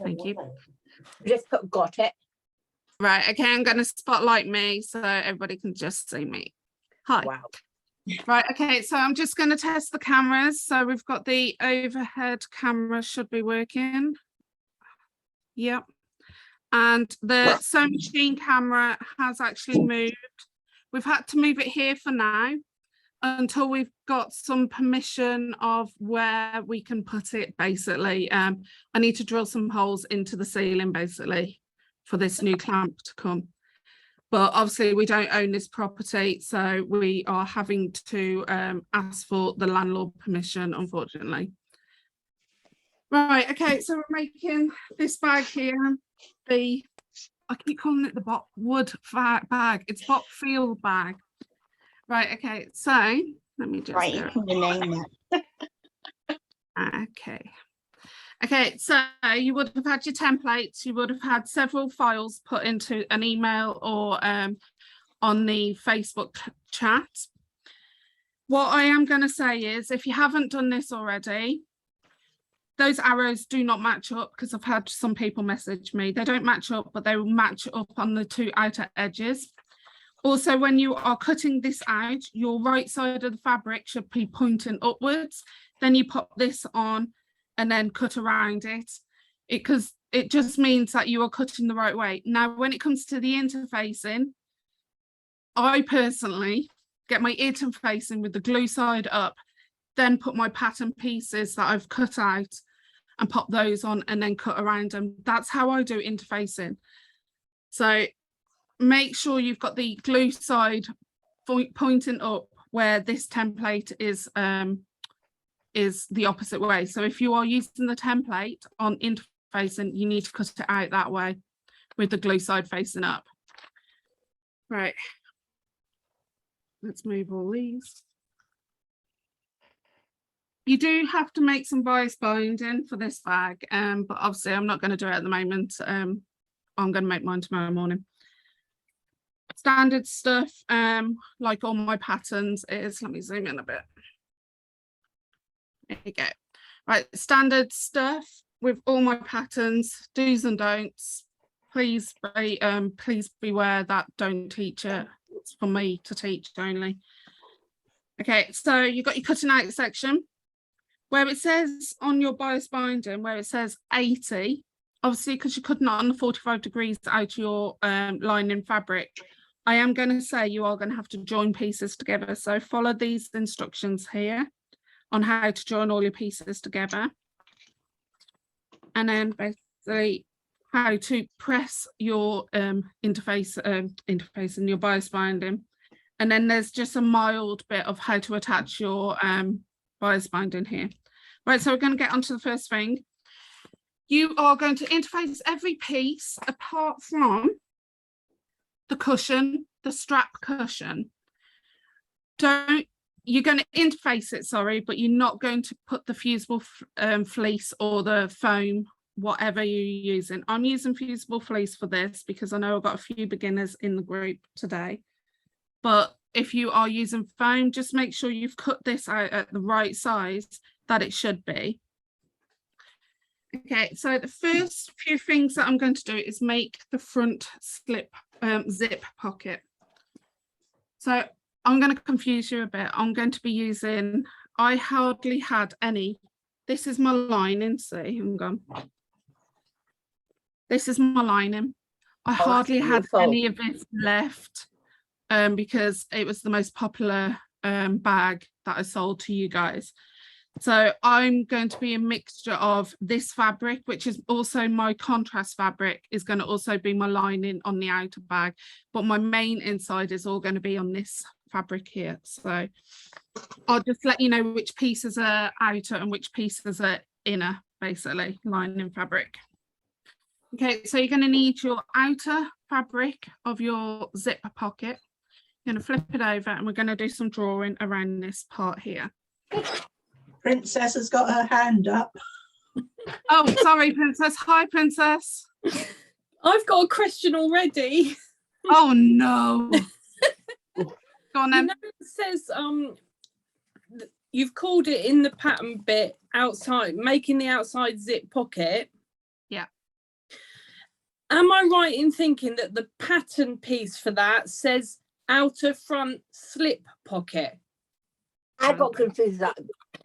Thank you. Just got it. Right, okay, I'm going to spotlight me so everybody can just see me. Hi. Wow. Right, okay, so I'm just going to test the cameras. So we've got the overhead camera should be working. Yep. And the sewing machine camera has actually moved. We've had to move it here for now until we've got some permission of where we can put it, basically. I need to drill some holes into the ceiling, basically, for this new clamp to come. But obviously we don't own this property, so we are having to ask for the landlord permission, unfortunately. Right, okay, so we're making this bag here, I keep calling it the Botwood bag, it's Botfield bag. Right, okay, so let me just Right, you can rename that. Okay. Okay, so you would have had your templates, you would have had several files put into an email or on the Facebook chat. What I am going to say is, if you haven't done this already, those arrows do not match up, because I've had some people message me. They don't match up, but they will match up on the two outer edges. Also, when you are cutting this out, your right side of the fabric should be pointing upwards. Then you pop this on and then cut around it, because it just means that you are cutting the right way. Now, when it comes to the interfacing, I personally get my interfacing with the glue side up, then put my pattern pieces that I've cut out and pop those on and then cut around them. That's how I do interfacing. So make sure you've got the glue side pointing up, where this template is the opposite way. So if you are using the template on interfacing, you need to cut it out that way with the glue side facing up. Right. Let's move all these. You do have to make some bias binding for this bag, but obviously I'm not going to do it at the moment. I'm going to make mine tomorrow morning. Standard stuff, like all my patterns is, let me zoom in a bit. There you go. Right, standard stuff with all my patterns, do's and don'ts. Please beware that don't teach it. It's for me to teach only. Okay, so you've got your cutting out section. Where it says on your bias binding, where it says 80, obviously because you're cutting it on the 45 degrees out your lining fabric, I am going to say you are going to have to join pieces together. So follow these instructions here on how to join all your pieces together. And then basically how to press your interface in your bias binding. And then there's just a mild bit of how to attach your bias binding here. Right, so we're going to get onto the first thing. You are going to interface every piece apart from the cushion, the strap cushion. You're going to interface it, sorry, but you're not going to put the fusible fleece or the foam, whatever you're using. I'm using fusible fleece for this because I know I've got a few beginners in the group today. But if you are using foam, just make sure you've cut this out at the right size that it should be. Okay, so the first few things that I'm going to do is make the front zip pocket. So I'm going to confuse you a bit. I'm going to be using, I hardly had any. This is my lining, see, hang on. This is my lining. I hardly had any of this left. Because it was the most popular bag that I sold to you guys. So I'm going to be a mixture of this fabric, which is also my contrast fabric, is going to also be my lining on the outer bag, but my main inside is all going to be on this fabric here. So I'll just let you know which pieces are outer and which pieces are inner, basically, lining fabric. Okay, so you're going to need your outer fabric of your zipper pocket. Going to flip it over and we're going to do some drawing around this part here. Princess has got her hand up. Oh, sorry, Princess. Hi, Princess. I've got a question already. Oh, no. Go on then. You know, it says you've called it in the pattern bit outside, making the outside zip pocket. Yeah. Am I right in thinking that the pattern piece for that says outer front slip pocket? I got confused that.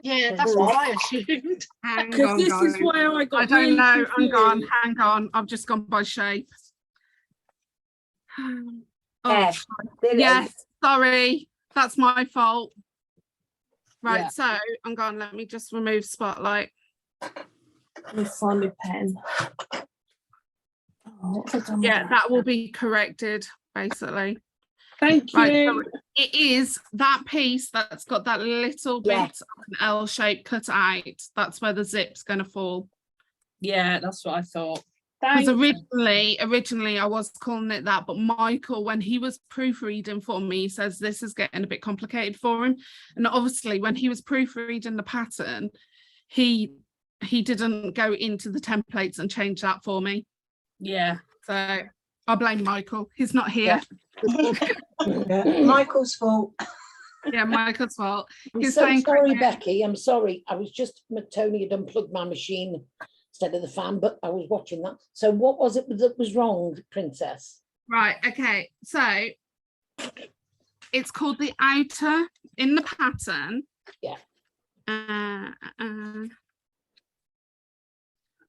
Yeah, that's what I assumed. Hang Because on, this is guys. where I got I don't really know. confused. Hang on. I've just gone by shape. Oh, Yeah, there it yes. is. Sorry, that's my fault. Right, Yeah. so I'm gone. Let me just remove spotlight. Let me find my pen. Oh, what have I done with Yeah, that will be corrected basically. Thank Right, you. so it is that piece that's got that little bit Yeah. of an L shape cut out. That's where the zip's going to fall. Yeah, that's what I thought. Because Thanks. originally I was calling it that, but Michael, when he was proofreading for me, says this is getting a bit complicated for him. And obviously when he was proofreading the pattern, he didn't go into the templates and change that for me. Yeah. So I blame Michael. He's not here. Yeah, Michael's fault. Yeah, Michael's fault. I'm He's so saying sorry, cricket. Becky. I'm sorry. I was just, Tony had unplugged my machine instead of the fan, but I was watching that. So what was it that was wrong, Princess? Right, okay. So it's called the outer in the pattern. Yeah.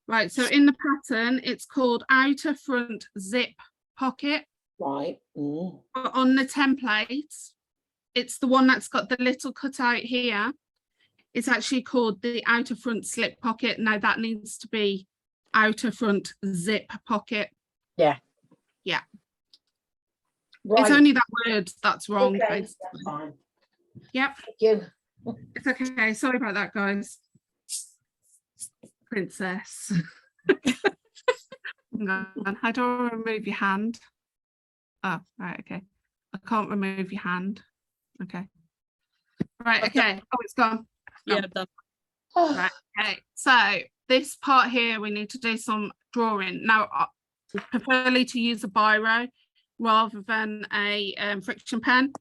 Right, so in the pattern, it's called outer front zip pocket. Right. Mm. But on the template, it's the one that's got the little cutout here. It's actually called the outer front slip pocket. Now that needs to be outer front zip pocket. Yeah. Yeah. Right. It's only that word that's wrong. Okay, Basically. that's fine. Yep. Thank you. It's okay. Sorry about that, guys. Princess. Hang on. How do I remove your hand? Oh, right. Okay. I can't remove your hand. Okay. Right. Okay. Oh, it's gone. Yeah, done. Right. Okay. So this part here, we need to do some drawing. Now, I prefer to use a biro rather than a friction pen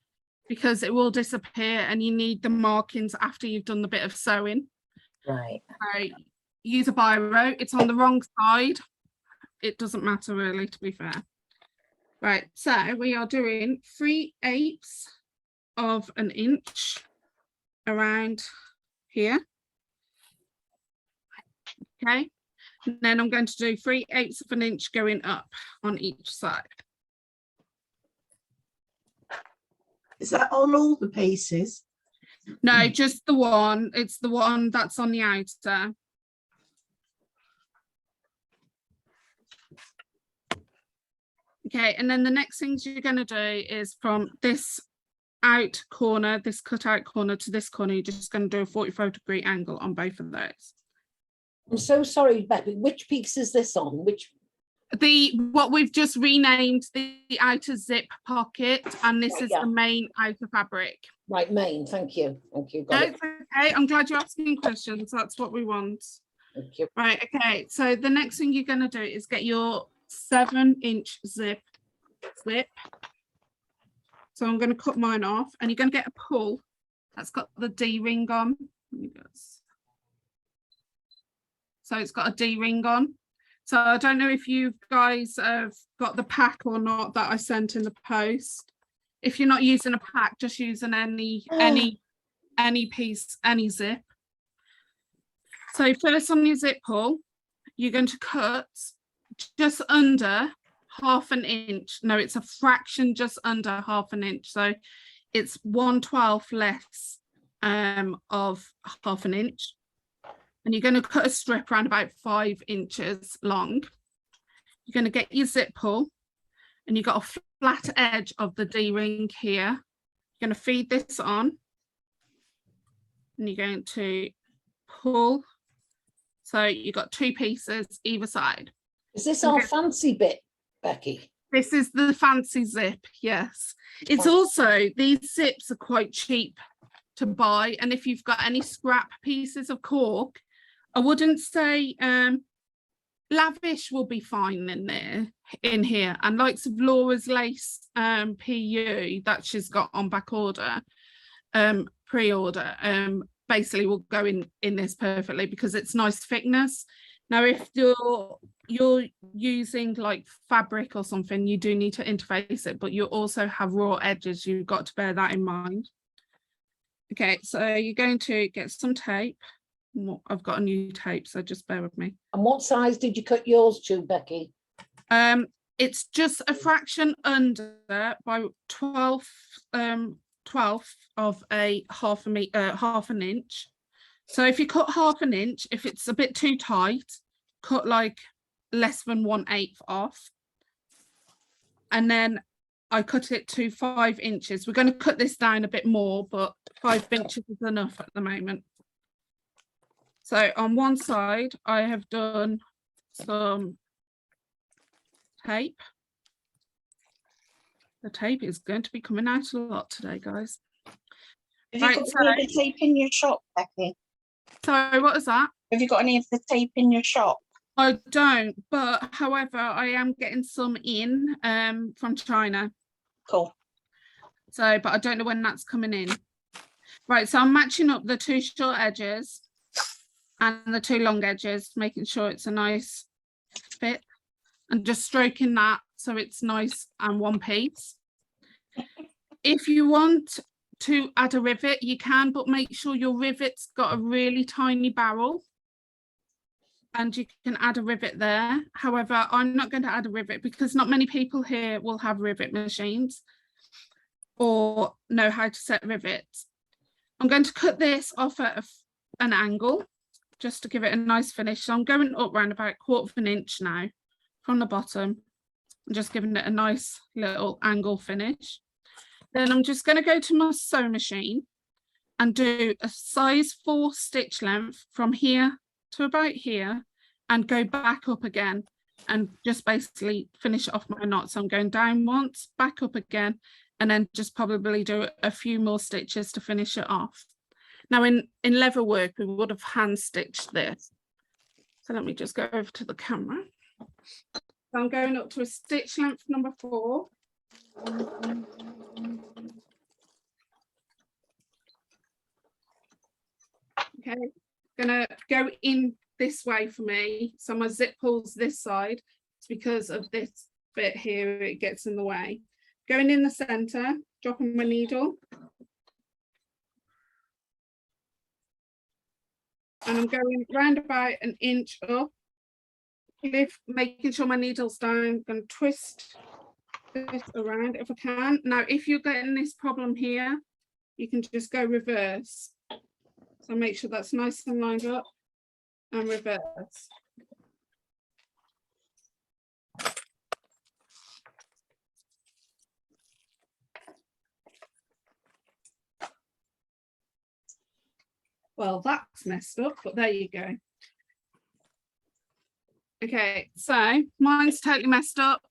because it will disappear and you need the markings after you've done the bit of sewing. Right. So use a biro. It's on the wrong side. It doesn't matter really, to be fair. Right. So we are doing 3/8 of an inch around here. Okay, and then I'm going to do 3/8 of an inch going up on each side. Is that on all the pieces? No, just the one. It's the one that's on the outer. Okay, and then the next things you're going to do is from this out corner, this cut out corner to this corner, you're just going to do a 45-degree angle on both of those. I'm so sorry, Becky. Which piece is this on? Which? What we've just renamed the outer zip pocket, and this Right, is yeah. the main outer fabric. Right, main. Thank you. Thank you. Got No, it. it's okay. I'm glad you're asking questions. That's what we want. Thank you. Right. Okay. So the next thing you're going to do is get your 7-inch zip. So I'm going to cut mine off, and you're going to get a pull that's got the D ring on. So it's got a D ring on. So I don't know if you guys have got the pack or not that I sent in the post. If you're not using a pack, just using any piece, any zip. So first on your zip pull, you're going to cut just under 1/2 inch. No, it's a fraction just under 1/2 inch. So it's 1/12 less of 1/2 inch. And you're going to cut a strip around about 5 inches long. You're going to get your zip pull, and you've got a flat edge of the D-ring here. You're going to feed this on, and you're going to pull. So you've got 2 pieces either side. Is this our fancy bit, Becky? This is the fancy zip, yes. It's also, these zips are quite cheap to buy, and if you've got any scrap pieces of cork, I wouldn't say lavish will be fine in here, and likes of Laura's lace PU that she's got on back order, pre-order, basically will go in this perfectly because it's nice thickness. Now, if you're using like fabric or something, you do need to interface it, but you also have raw edges. You've got to bear that in mind. Okay, so you're going to get some tape. I've got a new tape, so just bear with me. And what size did you cut yours to, Becky? It's just a fraction under by 12th of a half an inch. So if you cut half an inch, if it's a bit too tight, cut like less than 1/8 off. And then I cut it to 5 inches. We're going to cut this down a bit more, but 5 inches is enough at the moment. So on one side, I have done some tape. The tape is going to be coming out a lot today, guys. Have you got any of the tape in your shop, Becky? Sorry, what is that? Have you got any of the tape in your shop? I don't, but however, I am getting some in from China. Cool. So, but I don't know when that's coming in. Right, so I'm matching up the 2 short edges and the 2 long edges, making sure it's a nice fit, and just stroking that so it's nice and one piece. If you want to add a rivet, you can, but make sure your rivet's got a really tiny barrel, and you can add a rivet there. However, I'm not going to add a rivet because not many people here will have rivet machines or know how to set rivets. I'm going to cut this off at an angle just to give it a nice finish. So I'm going up around about 1/4 of an inch now from the bottom and just giving it a nice little angle finish. Then I'm just going to go to my sewing machine and do a size 4 stitch length from here to about here and go back up again and just basically finish off my knot. So I'm going down once, back up again, and then just probably do a few more stitches to finish it off. Now in leather work, we would have hand stitched this. So let me just go over to the camera. So I'm going up to a stitch length number 4. Okay, gonna go in this way for me. So my zip pulls this side. It's because of this bit here, it gets in the way. Going in the center, dropping my needle. And I'm going round about an inch up, lift, making sure my needle's down. I'm going to twist this around if I can. Now, if you're getting this problem here, you can just go reverse. So make sure that's nice and lined up and reverse. Well, that's messed up, but there you go. Okay, so mine's totally messed up.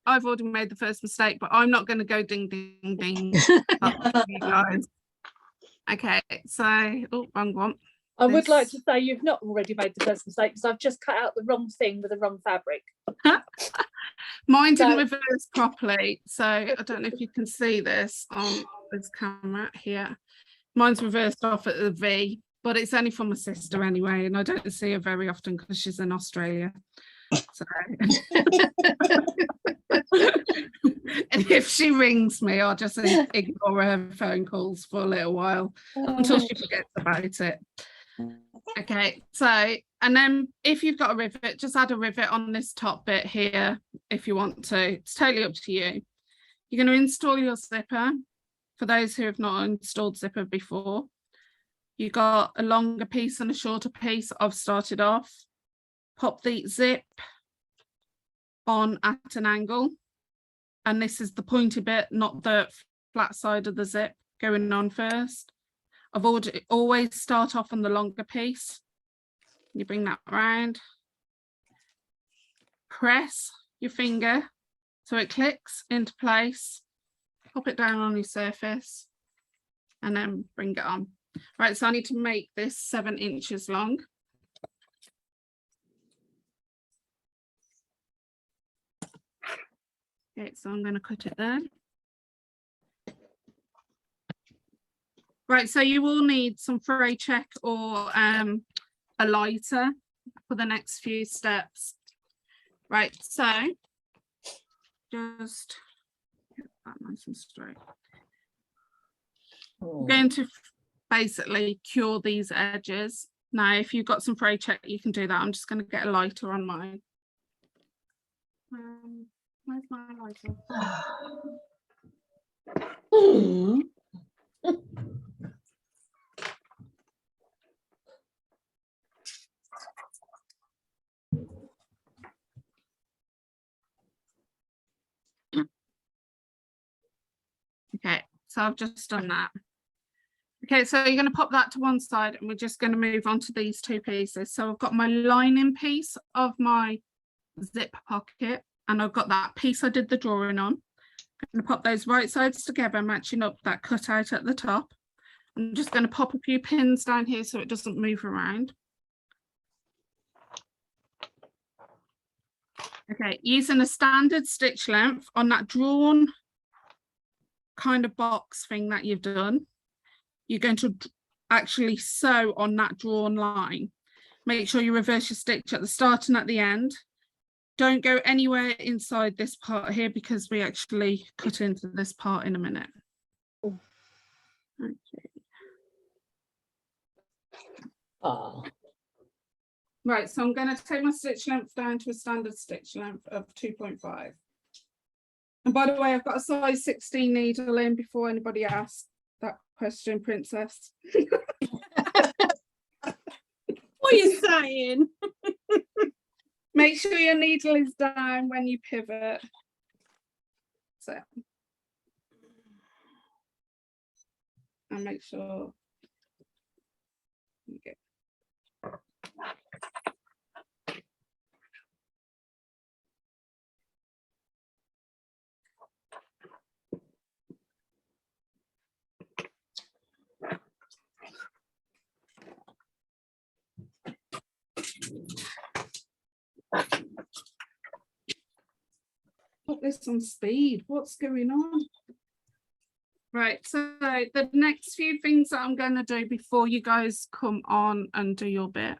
I've already made the first mistake, but I'm not going to go ding, ding, ding. You guys. Okay, so, oh, wrong one. I would like to say you've not already made the first mistake because I've just cut out the wrong thing with the wrong fabric. Mine didn't reverse properly, so I don't know if you can see this on this camera here. Mine's reversed off at the V, but it's only for my sister anyway, and I don't see her very often because she's in Australia. So and if she rings me, I'll just ignore her phone calls for a little while until she forgets about it. Okay, so, and then if you've got a rivet, just add a rivet on this top bit here if you want to. It's totally up to you. You're going to install your zipper. For those who have not installed zipper before, you got a longer piece and a shorter piece. I've started off. Pop the zip on at an angle, and this is the pointy bit, not the flat side of the zip going on first. I've always start off on the longer piece. You bring that around, press your finger so it clicks into place, pop it down on your surface, and then bring it on. Right, so I need to make this 7 inches long. Okay, so I'm going to cut it there. Right, so you will need some fray check or a lighter for the next few steps. Right, so just get that nice and straight. I'm going to basically cure these edges. Now, if you've got some fray check, you can do that. I'm just going to get a lighter on mine. Where's my lighter? Okay, so I've just done that. Okay, so you're going to pop that to one side and we're just going to move on to these two pieces. So I've got my lining piece of my zip pocket and I've got that piece I did the drawing on. I'm going to pop those right sides together, matching up that cutout at the top. I'm just going to pop a few pins down here so it doesn't move around. Okay, using a standard stitch length on that drawn kind of box thing that you've done, you're going to actually sew on that drawn line. Make sure you reverse your stitch at the start and at the end. Don't go anywhere inside this part here because we actually cut into this part in a minute. Okay. Oh. Right, so I'm going to take my stitch length down to a standard stitch length of 2.5. And by the way, I've got a size 16 needle in before anybody asks that question, Princess. What are you saying? Make sure your needle is down when you pivot. So, and make sure you get. Put this on speed. What's going on? Right, so the next few things that I'm going to do before you guys come on and do your bit.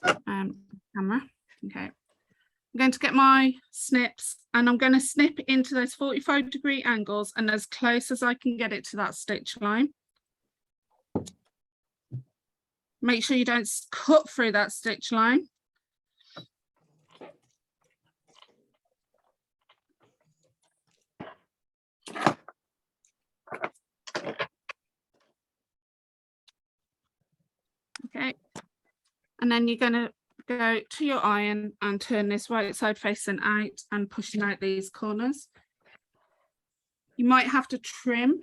Camera. Okay. I'm going to get my snips and I'm going to snip into those 45-degree angles and as close as I can get it to that stitch line. Make sure you don't cut through that stitch line. Okay, and then you're going to go to your iron and turn this right side facing out and pushing out these corners. You might have to trim.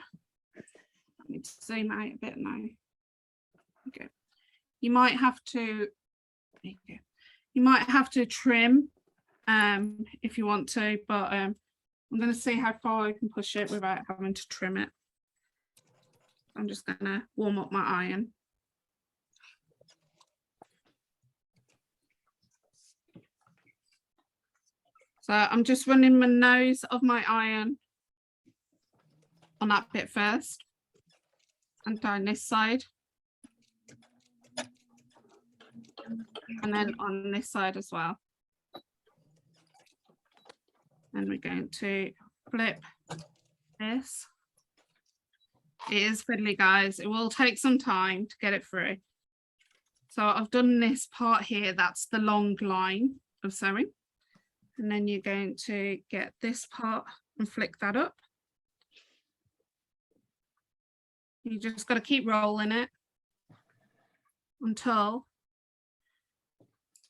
Let me zoom out a bit now. Okay, you might have to. You might have to trim if you want to, but I'm going to see how far I can push it without having to trim it. I'm just going to warm up my iron. So I'm just running my nose of my iron on that bit first and down this side. And then on this side as well. And we're going to flip this. It is fiddly, guys. It will take some time to get it through. So I've done this part here. That's the long line of sewing. And then you're going to get this part and flick that up. You just got to keep rolling it until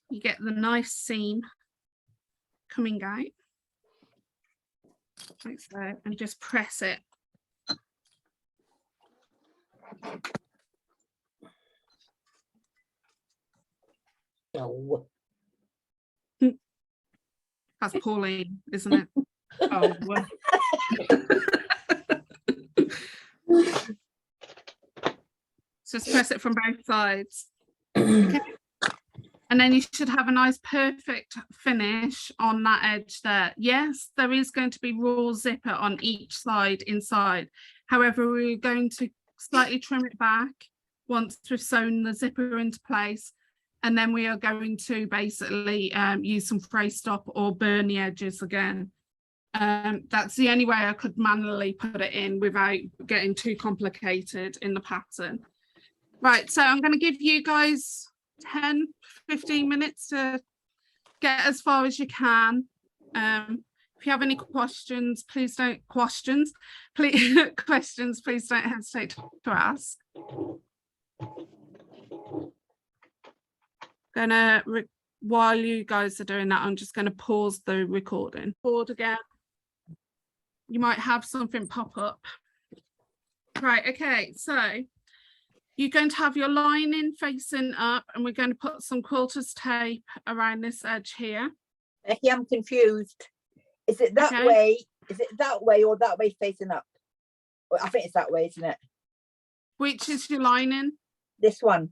you get the nice seam coming out. Like so, and just press it. No. That's Pauline, isn't it? Oh, well. Just press it from both sides. Okay. And then you should have a nice perfect finish on that edge there. Yes, there is going to be raw zipper on each side inside. However, we're going to slightly trim it back once we've sewn the zipper into place. And then we are going to basically use some fray stop or burn the edges again. That's the only way I could manually put it in without getting too complicated in the pattern. Right, so I'm going to give you guys 10-15 minutes to get as far as you can. If you have any questions, please don't please don't hesitate to ask. While you guys are doing that, I'm just going to pause the recording. Pause again. You might have something pop up. Right, okay, so you're going to have your lining facing up, and we're going to put some quilter's tape around this edge here. Becky, I'm confused. Is it that Okay. way? Is it that way or that way facing up? Well, I think it's that way, isn't it? Which is your lining? This one.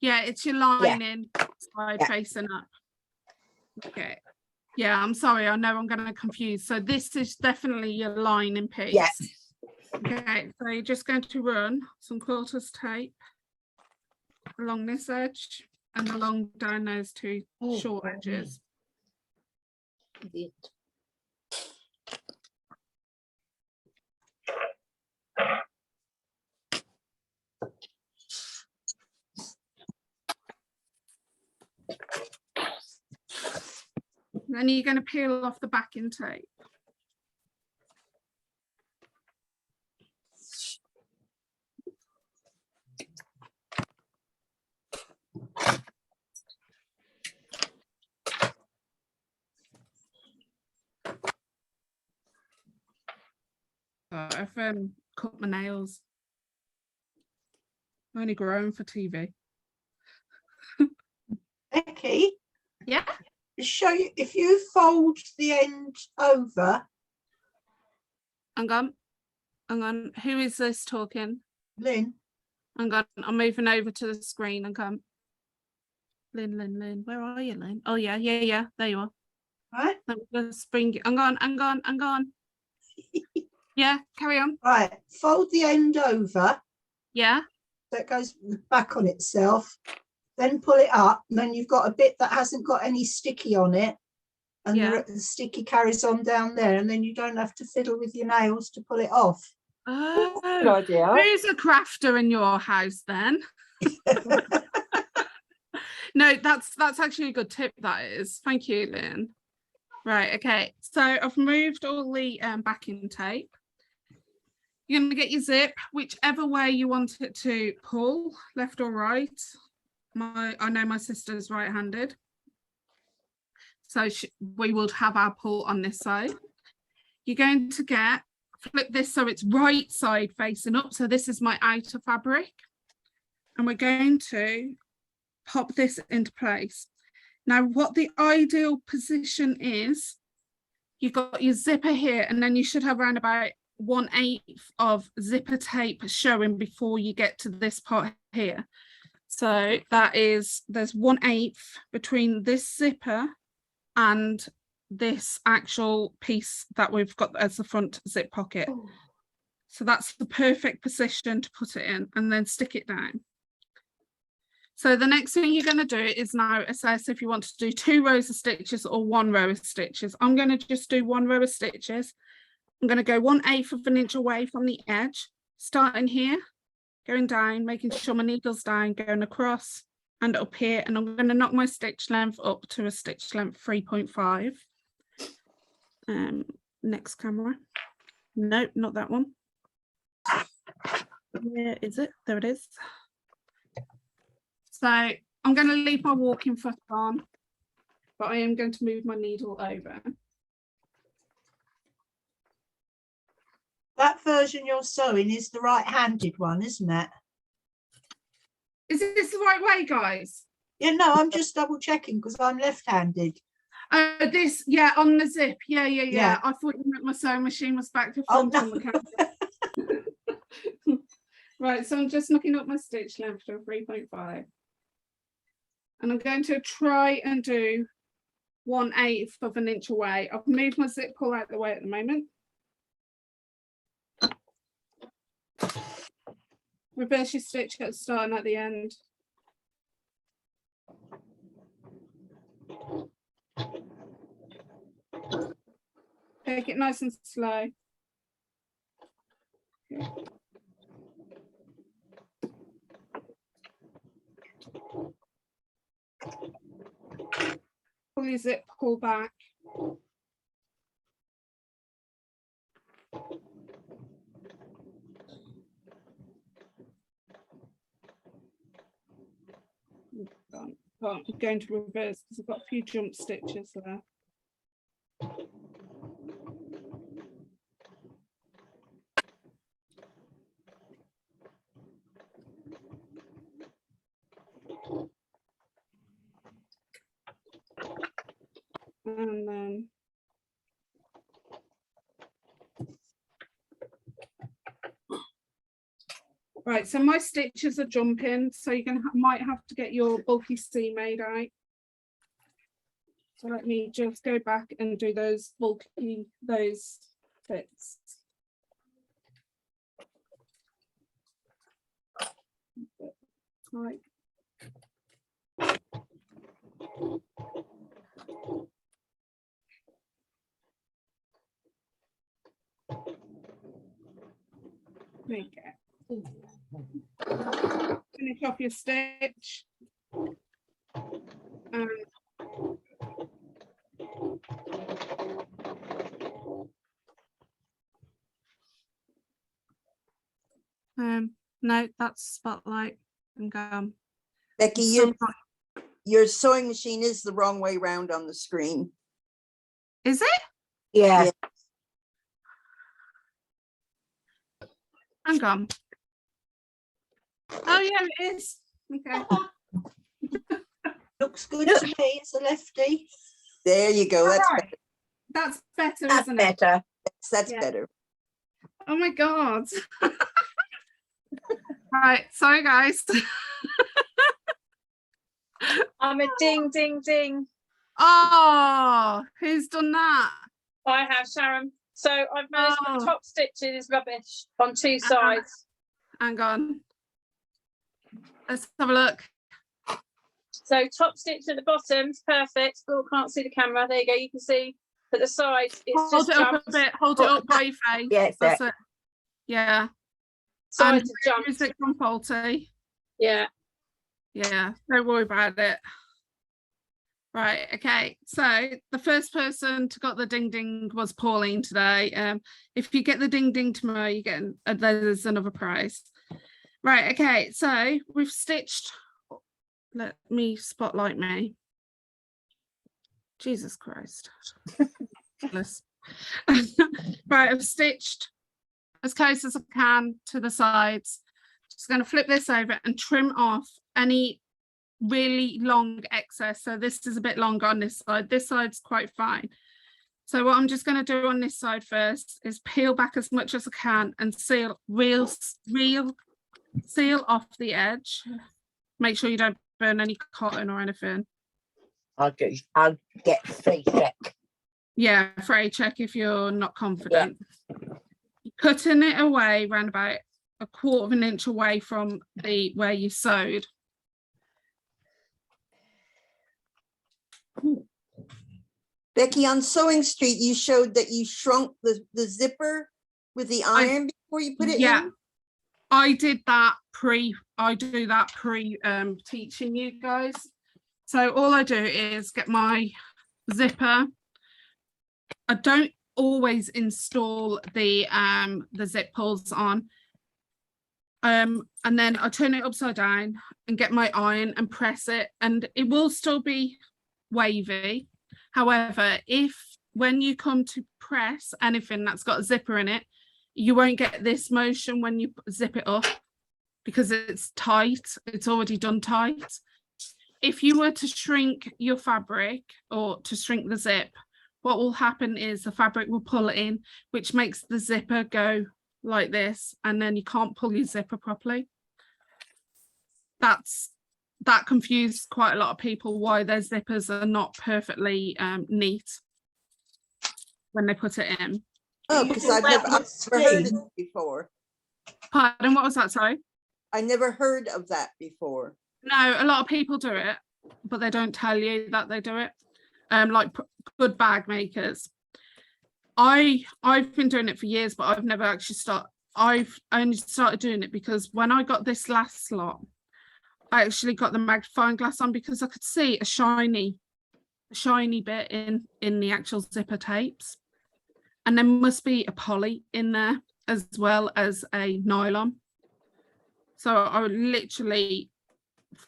Yeah, it's your lining side Yeah. facing up. Okay. Yeah, I'm sorry. I know I'm going to confuse. So this is definitely your lining piece. Yeah. Okay, so you're just going to run some quilter's tape along this edge and along down those two short edges. Then you're going to peel off the backing tape. I've cut my nails. I'm only growing for TV. Becky, Yeah. show you if you fold the end over, Hang on. Hang on. Who is this talking? Lynn. Hang on. I'm moving over to the screen and come. Lynn. Where are you, Lynn? Oh, yeah. There you are. Right, Let me just spring. Hang on. Yeah, carry on. right. Fold the end over Yeah. so it goes back on itself. Then pull it up, and then you've got a bit that hasn't got any sticky on it, and Yeah. the sticky carries on down there, and then you don't have to fiddle with your nails to pull it off. Good Oh, idea. who's a crafter in your house then? No, that's actually a good tip, that is. Thank you, Lynn. Right, okay. So I've moved all the backing tape. You're going to get your zip, whichever way you want it to pull, left or right. I know my sister's right-handed. So we would have our pull on this side. You're going to flip this so it's right side facing up. So this is my outer fabric. And we're going to pop this into place. Now, what the ideal position is, you've got your zipper here, and then you should have around about 1/8 of zipper tape showing before you get to this part here. So there's 1/8 between this zipper and this actual piece that we've got as the front zip pocket. So that's the perfect position to put it in, and then stick it down. So the next thing you're going to do is now assess if you want to do 2 rows of stitches or 1 row of stitches. I'm going to just do 1 row of stitches. I'm going to go 1/8 of an inch away from the edge, starting here, going down, making sure my needle's down, going across and up here, and I'm going to knock my stitch length up to a stitch length 3.5. Next camera. No, not that one. Where is it? There it is. So I'm going to leave my walking foot on, but I am going to move my needle over. That version you're sewing is the right-handed one, isn't it? Is this the right way, guys? Yeah, no, I'm just double checking because I'm left-handed. This, yeah, on the zip. Yeah. Yeah. I thought you meant my sewing machine was back to Oh, front on the camera. Right, so I'm just looking up my stitch length to 3.5. And I'm going to try and do 1/8 of an inch away. I've moved my zip pull out the way at the moment. Reverse your stitch at the start and at the end. Take it nice and slow. Pull your zip, pull back. I'm going to reverse because I've got a few jump stitches there. And then right, so my stitches are jumping, so you're gonna might have to get your bulky seam made out. So let me just go back and do those bulky, those bits. Right. There you go. Finish off your stitch. No, that's spotlight and gum. Becky, So- your sewing machine is the wrong way round on the screen. Is it? Yeah. Yeah. Hang on. Oh yeah, it is. Okay. Looks good to me as a lefty. There you go. That's Alright. better. That's better, That's isn't it? better. That's Yeah. better. Oh my god. Right, sorry guys. I'm a ding, ding, ding. Oh, who's done that? I have, Sharon. So I've managed my Oh. top stitching is rubbish on two sides. Hang on. Let's have a look. So top stitch at the bottom's perfect. Oh, can't see the camera. There you go. You can see. But the sides, it's Hold just it up jumped. a bit. Hold it up by your face. Yeah, it's That's it. Yeah. Sides And have is jumped. it from faulty? Yeah. Yeah, don't worry about it. Right, okay. So the first person to got the ding ding was Pauline today. If you get the ding ding tomorrow, you get there's another prize. Right, okay. So we've stitched. Let me spotlight me. Jesus Christ. Right, I've stitched as close as I can to the sides. Just going to flip this over and trim off any really long excess. So this is a bit longer on this side. This side's quite fine. So what I'm just going to do on this side first is peel back as much as I can and seal off the edge. Make sure you don't burn any cotton or anything. I'll get free check. Yeah, fray check if you're not confident. Cutting it away around about 1/4 inch away from the where you sewed. Becky, on Sewing Street, you showed that you shrunk the zipper with the iron before you put it Yeah. in. I did that I do that pre teaching you guys. So all I do is get my zipper. I don't always install the zip pulls on. And then I turn it upside down and get my iron and press it, and it will still be wavy. However, when you come to press anything that's got a zipper in it, you won't get this motion when you zip it up because it's tight. It's already done tight. If you were to shrink your fabric or to shrink the zip, what will happen is the fabric will pull it in, which makes the zipper go like this, and then you can't pull your zipper properly. That confused quite a lot of people why their zippers are not perfectly neat when they put it in. Oh, because I've never heard of it before. Pardon, what was that? Sorry. I never heard of that before. No, a lot of people do it, but they don't tell you that they do it. Like good bag makers. I've been doing it for years, but I've never actually I've only started doing it because when I got this last lot, I actually got the magnifying glass on because I could see a shiny bit in the actual zipper tapes, and there must be a poly in there as well as a nylon. So I would literally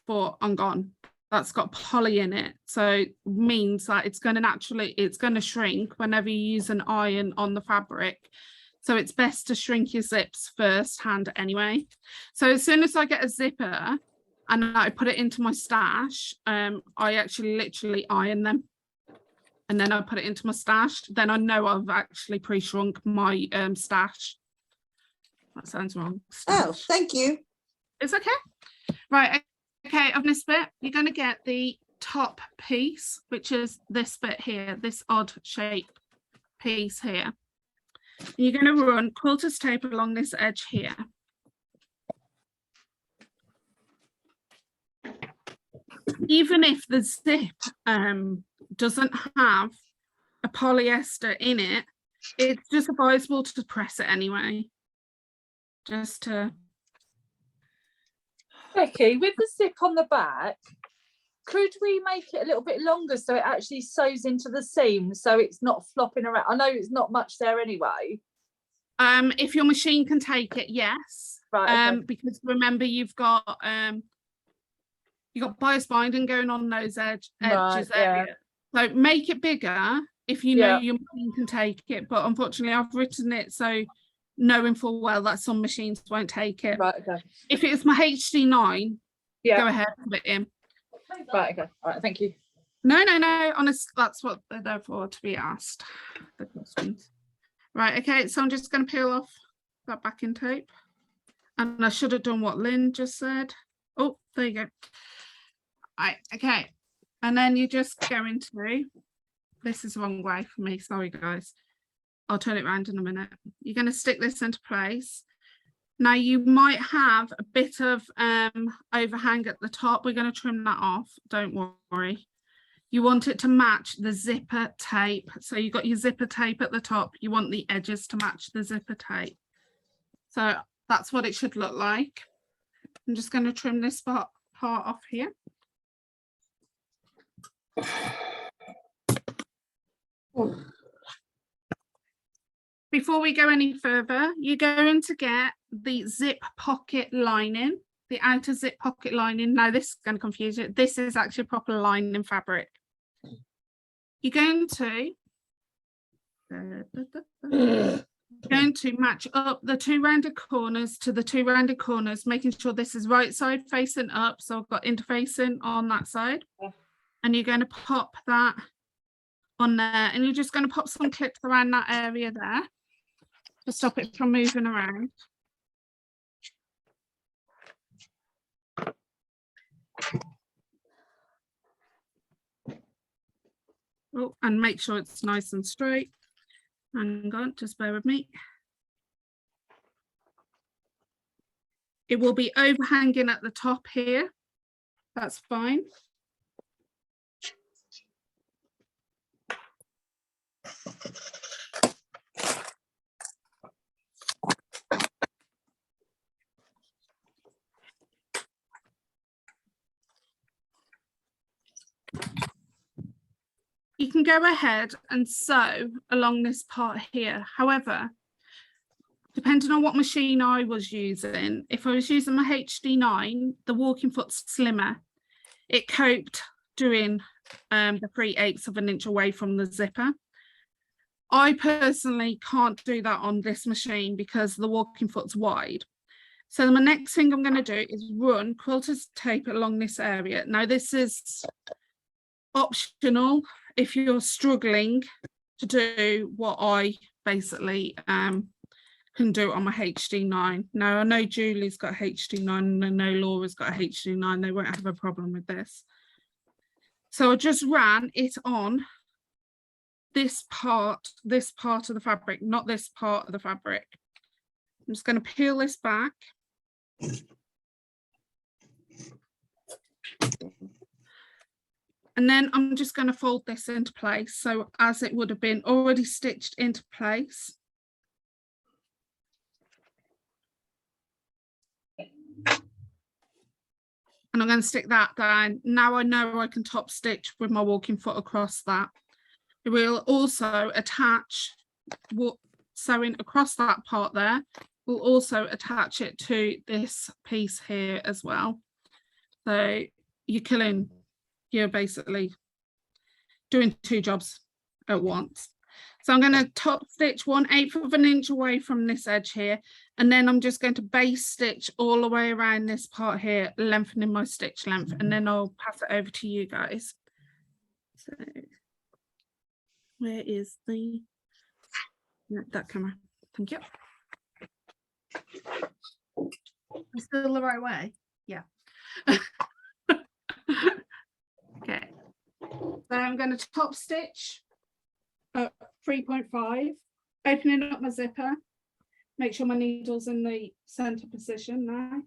thought, I'm gone. That's got poly in it, so it means that it's going to shrink whenever you use an iron on the fabric. So it's best to shrink your zips first hand anyway. So as soon as I get a zipper and I put it into my stash, I actually literally iron them, and then I put it into my stash. Then I know I've actually pre-shrunk my stash. That sounds wrong. Oh, Stash. thank you. It's okay. Right. Okay, of this bit, you're going to get the top piece, which is this bit here, this odd shape piece here. You're going to run quilter's tape along this edge here. Even if the zip doesn't have a polyester in it, it's just advisable to press it anyway. Just to... Becky, with the zip on the back, could we make it a little bit longer so it actually sews into the seam so it's not flopping around? I know it's not much there anyway. If your machine can take it, yes. Right. Okay. Because remember you've got bias binding going on those edges Right, area. So make it bigger if you know Yeah. your machine can take it. But unfortunately, I've written it so knowing full well that some machines won't take it. Right. Okay. If it's my HD9, Yeah. go ahead, put it in. Right. Okay. All right. Thank you. No. Honest, that's what they're there for, to be asked the questions. Right. Okay. So I'm just going to peel off that backing tape, and I should have done what Lynn just said. Oh, there you go. Right. Okay. And then you just go into. This is the wrong way for me. Sorry, guys. I'll turn it around in a minute. You're going to stick this into place. Now you might have a bit of overhang at the top. We're going to trim that off. Don't worry. You want it to match the zipper tape. So you've got your zipper tape at the top. You want the edges to match the zipper tape. So that's what it should look like. I'm just going to trim this part off here. Before we go any further, you're going to get the zip pocket lining, the outer zip pocket lining. Now this is going to confuse you. This is actually proper lining fabric. You're going to match up the two rounded corners to the two rounded corners, making sure this is right side facing up. So I've got interfacing on that side. And you're going to pop that on there, and you're just going to pop some clips around that area there to stop it from moving around. Oh, and make sure it's nice and straight. Hang on, just bear with me. It will be overhanging at the top here. That's fine. You can go ahead and sew along this part here. However, depending on what machine I was using, if I was using my HD9, the walking foot's slimmer. It coped doing the 3/8 of an inch away from the zipper. I personally can't do that on this machine because the walking foot's wide. So my next thing I'm going to do is run quilter's tape along this area. Now this is optional if you're struggling to do what I basically can do on my HD9. Now I know Julie's got HD9 and I know Laura's got a HD9. They won't have a problem with this. So I just ran it on this part of the fabric, not this part of the fabric. I'm just going to peel this back. And then I'm just going to fold this into place. So as it would have been already stitched into place. And I'm going to stick that down. Now I know I can top stitch with my walking foot across that. We'll also attach what sewing across that part there. We'll also attach it to this piece here as well. So you're basically doing 2 jobs at once. So I'm going to top stitch 1/8 of an inch away from this edge here, and then I'm just going to base stitch all the way around this part here, lengthening my stitch length, and then I'll pass it over to you guys. So where is the that camera? Thank you. It's still the right way. Yeah. Okay. So I'm going to top stitch 3.5, opening up my zipper, make sure my needle's in the center position now.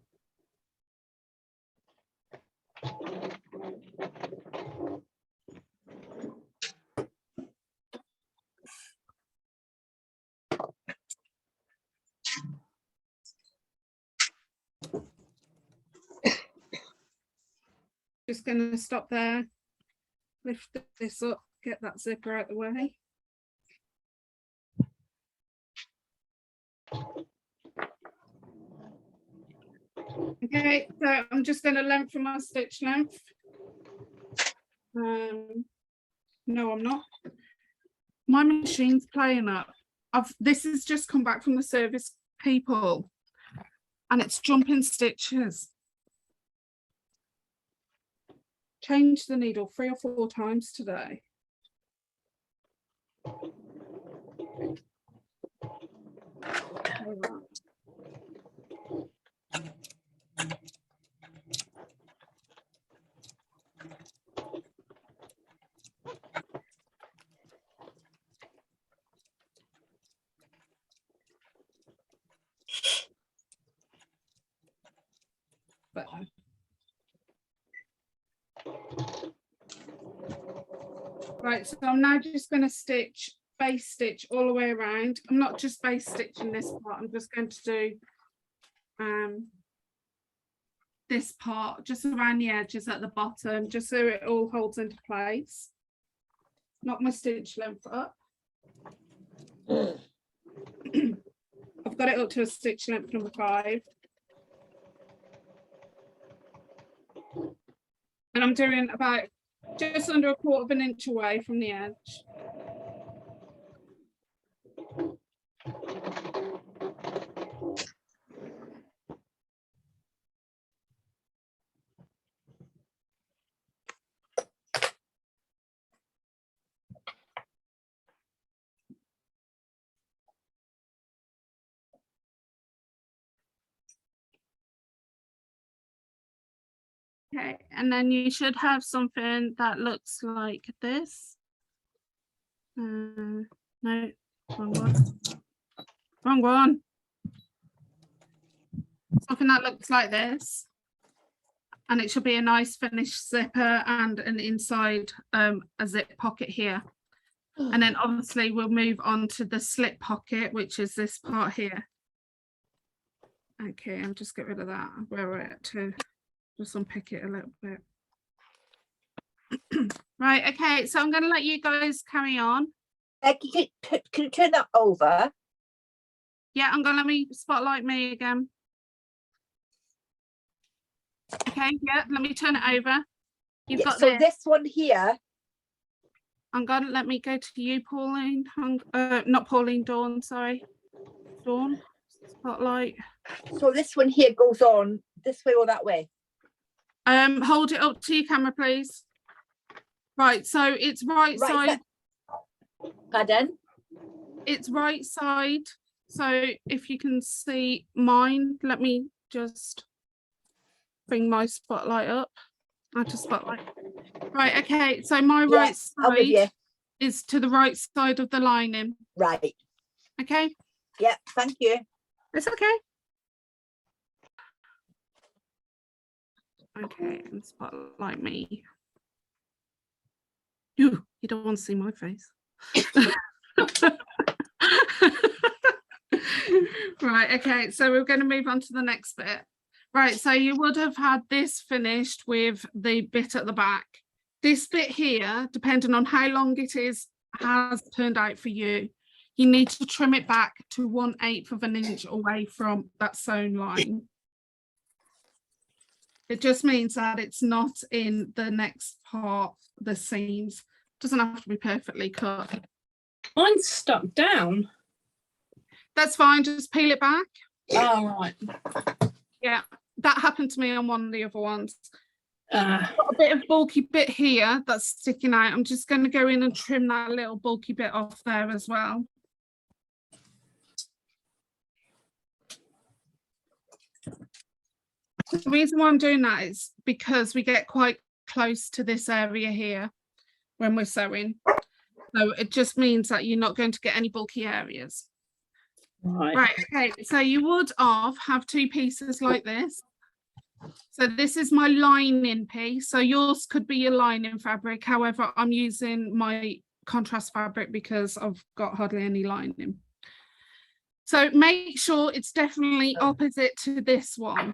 Just going to stop there, lift this up, get that zipper out the way. Okay, so I'm just going to lengthen my stitch length. No, I'm not. My machine's playing up. This has just come back from the service people, and it's jumping stitches. Changed the needle 3 or 4 times today. Right, so I'm now just going to stitch base stitch all the way around. I'm not just base stitching this part, I'm just going to do this part just around the edges at the bottom, just so it all holds into place. Knock my stitch length up. I've got it up to a stitch length number 5. And I'm doing about just under 1/4 of an inch away from the edge. Okay, and then you should have something that looks like this. No, wrong one. Wrong one. Something that looks like this. And it should be a nice finished zipper and an inside a zip pocket here. And then obviously we'll move on to the slip pocket, which is this part here. Okay, I'll just get rid of that where we're at to just unpick it a little bit. Right, okay, so I'm going to let you guys carry on. Can you turn that over? Yeah, I'm going to let me spotlight me again. Okay, yeah, let me turn it over. You've got so this one here. I'm going to let me go to you, Pauline. Not Pauline, Dawn, sorry. Dawn, spotlight. So this one here goes on this way or that way? Hold it up to your camera, please. Right, so it's right side. Pardon? It's right side. So if you can see mine, let me just bring my spotlight up. I just spotlight. Right, okay. So my right side is to the right side of the lining. Right. Okay. Yeah, thank you. It's okay. Okay, and spotlight me. You don't want to see my face. Right, okay, so we're going to move on to the next bit. Right, so you would have had this finished with the bit at the back. This bit here, depending on how long it is, has turned out for you. You need to trim it back to 1/8 of an inch away from that sewn line. It just means that it's not in the next part, the seams. Doesn't have to be perfectly cut. Mine's stuck down. That's fine, just peel it back. Oh, right. Yeah, that happened to me on one of the other ones. Uh, Got a bit of bulky bit here that's sticking out. I'm just going to go in and trim that little bulky bit off there as well. The reason why I'm doing that is because we get quite close to this area here when we're sewing. So it just means that you're not going to get any bulky areas. Right, okay, so you would have 2 pieces like this. So this is my lining piece. So yours could be your lining fabric. However, I'm using my contrast fabric because I've got hardly any lining. So make sure it's definitely opposite to this one.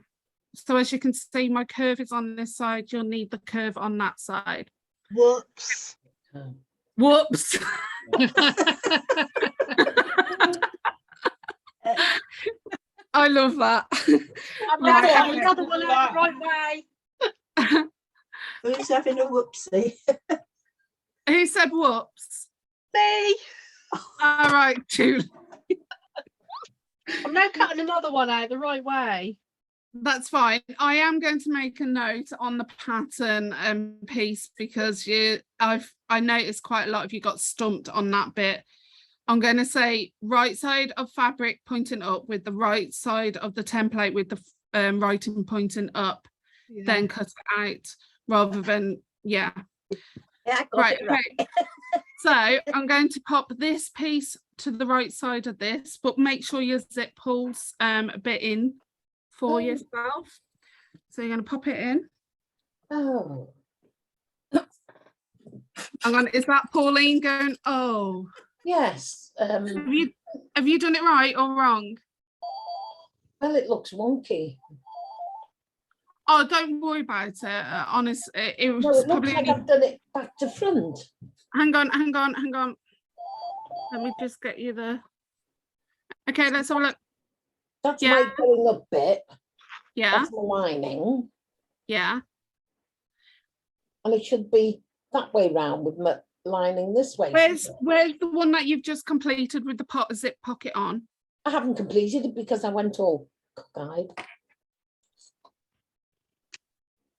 So as you can see, my curve is on this side. You'll need the curve on that side. Whoops. Whoops. I love that. Right, Another one out the right way. Who's having a whoopsie? Who said whoops? Me. All right, Julie. I'm now cutting another one out the right way. That's fine. I am going to make a note on the pattern piece because I noticed quite a lot of you got stumped on that bit. I'm going to say right side of fabric pointing up with the right side of the template with the writing pointing up, then cut it out rather than, yeah. Yeah, I got Right, it right. okay. So I'm going to pop this piece to the right side of this, but make sure your zip pulls a bit in for yourself. So you're going to pop it in. Oh, Hang on, is that Pauline going, oh? yes. Have you done it right or wrong? Well, it looks wonky. Oh, don't worry about it. Honest, it was No, it looks probably like only... I've done it back to front. Hang on. Let me just get you the... Okay, let's have a look. That's Yeah. my going up bit. Yeah, That's my lining. yeah. And it should be that way round with my lining this way. Where's the one that you've just completed with the zip pocket on? I haven't completed it because I went all cockeyed.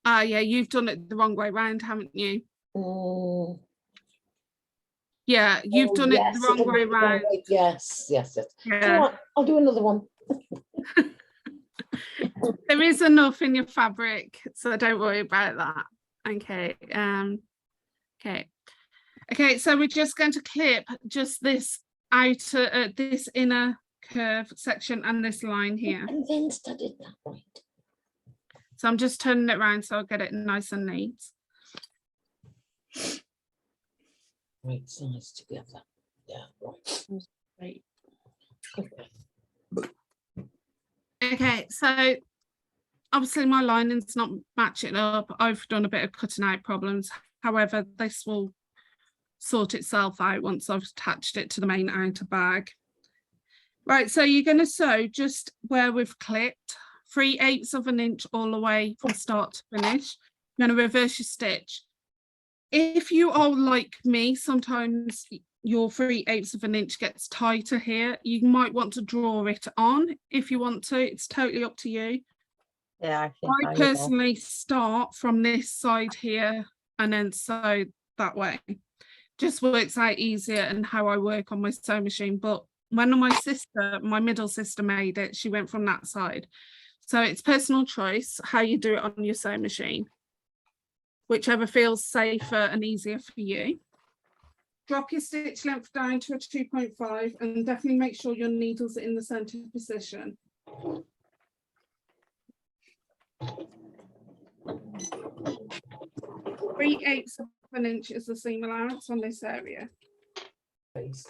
Yeah, you've done it the wrong way round, haven't you? Mm. Yeah, you've Oh, done yes, it the wrong it'll be way the wrong round. way. Yes. Come Yeah, on, I'll do another one. there is enough in your fabric, so don't worry about that. Okay, okay, so we're just going to clip just this outer, this inner curve section and this line here. I'm convinced I did that right. So I'm just turning it around so I'll get it nice and neat. Right size together. Yeah, right. Okay. Okay, so obviously my lining's not matching up. I've done a bit of cutting out problems. However, this will sort itself out once I've attached it to the main outer bag. Right, so you're going to sew just where we've clipped 3/8 of an inch all the way from start to finish. You're going to reverse your stitch. If you are like me, sometimes your 3/8 of an inch gets tighter here. You might want to draw it on if you want to. It's totally up to you. Yeah, I think I personally start from this side here and then sew that way. Just works out easier and how I work on my sewing machine. But when my middle sister made it, she went from that side. So it's personal choice how you do it on your sewing machine, whichever feels safer and easier for you. Drop your stitch length down to a 2.5 and definitely make sure your needles are in the center position. Three-eighths of an inch is the seam allowance on this area. Please.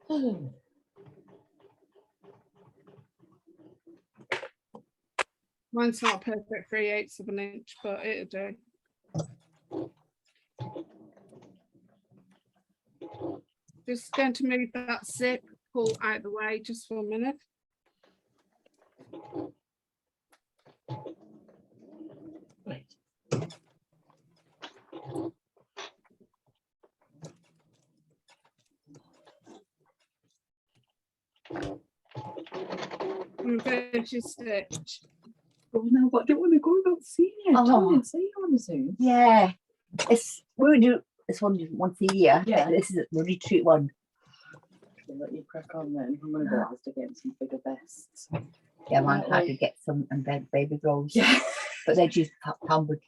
Oh. Mine's not a perfect 3/8 of an inch, but it'll do. Just going to move that zip pull out of the way just for a minute. Right. Reverse your stitch. Oh no, but I don't want to go without seeing it. Oh. Darling, say you on the Zoom. Yeah, it's we do this one once a year. Yeah. This is the retreat one. I'll let you crack on then. I'm gonna go after getting some bigger vests. Yeah, man, Right, had like- to get some and then baby girls. Yeah. But they just come with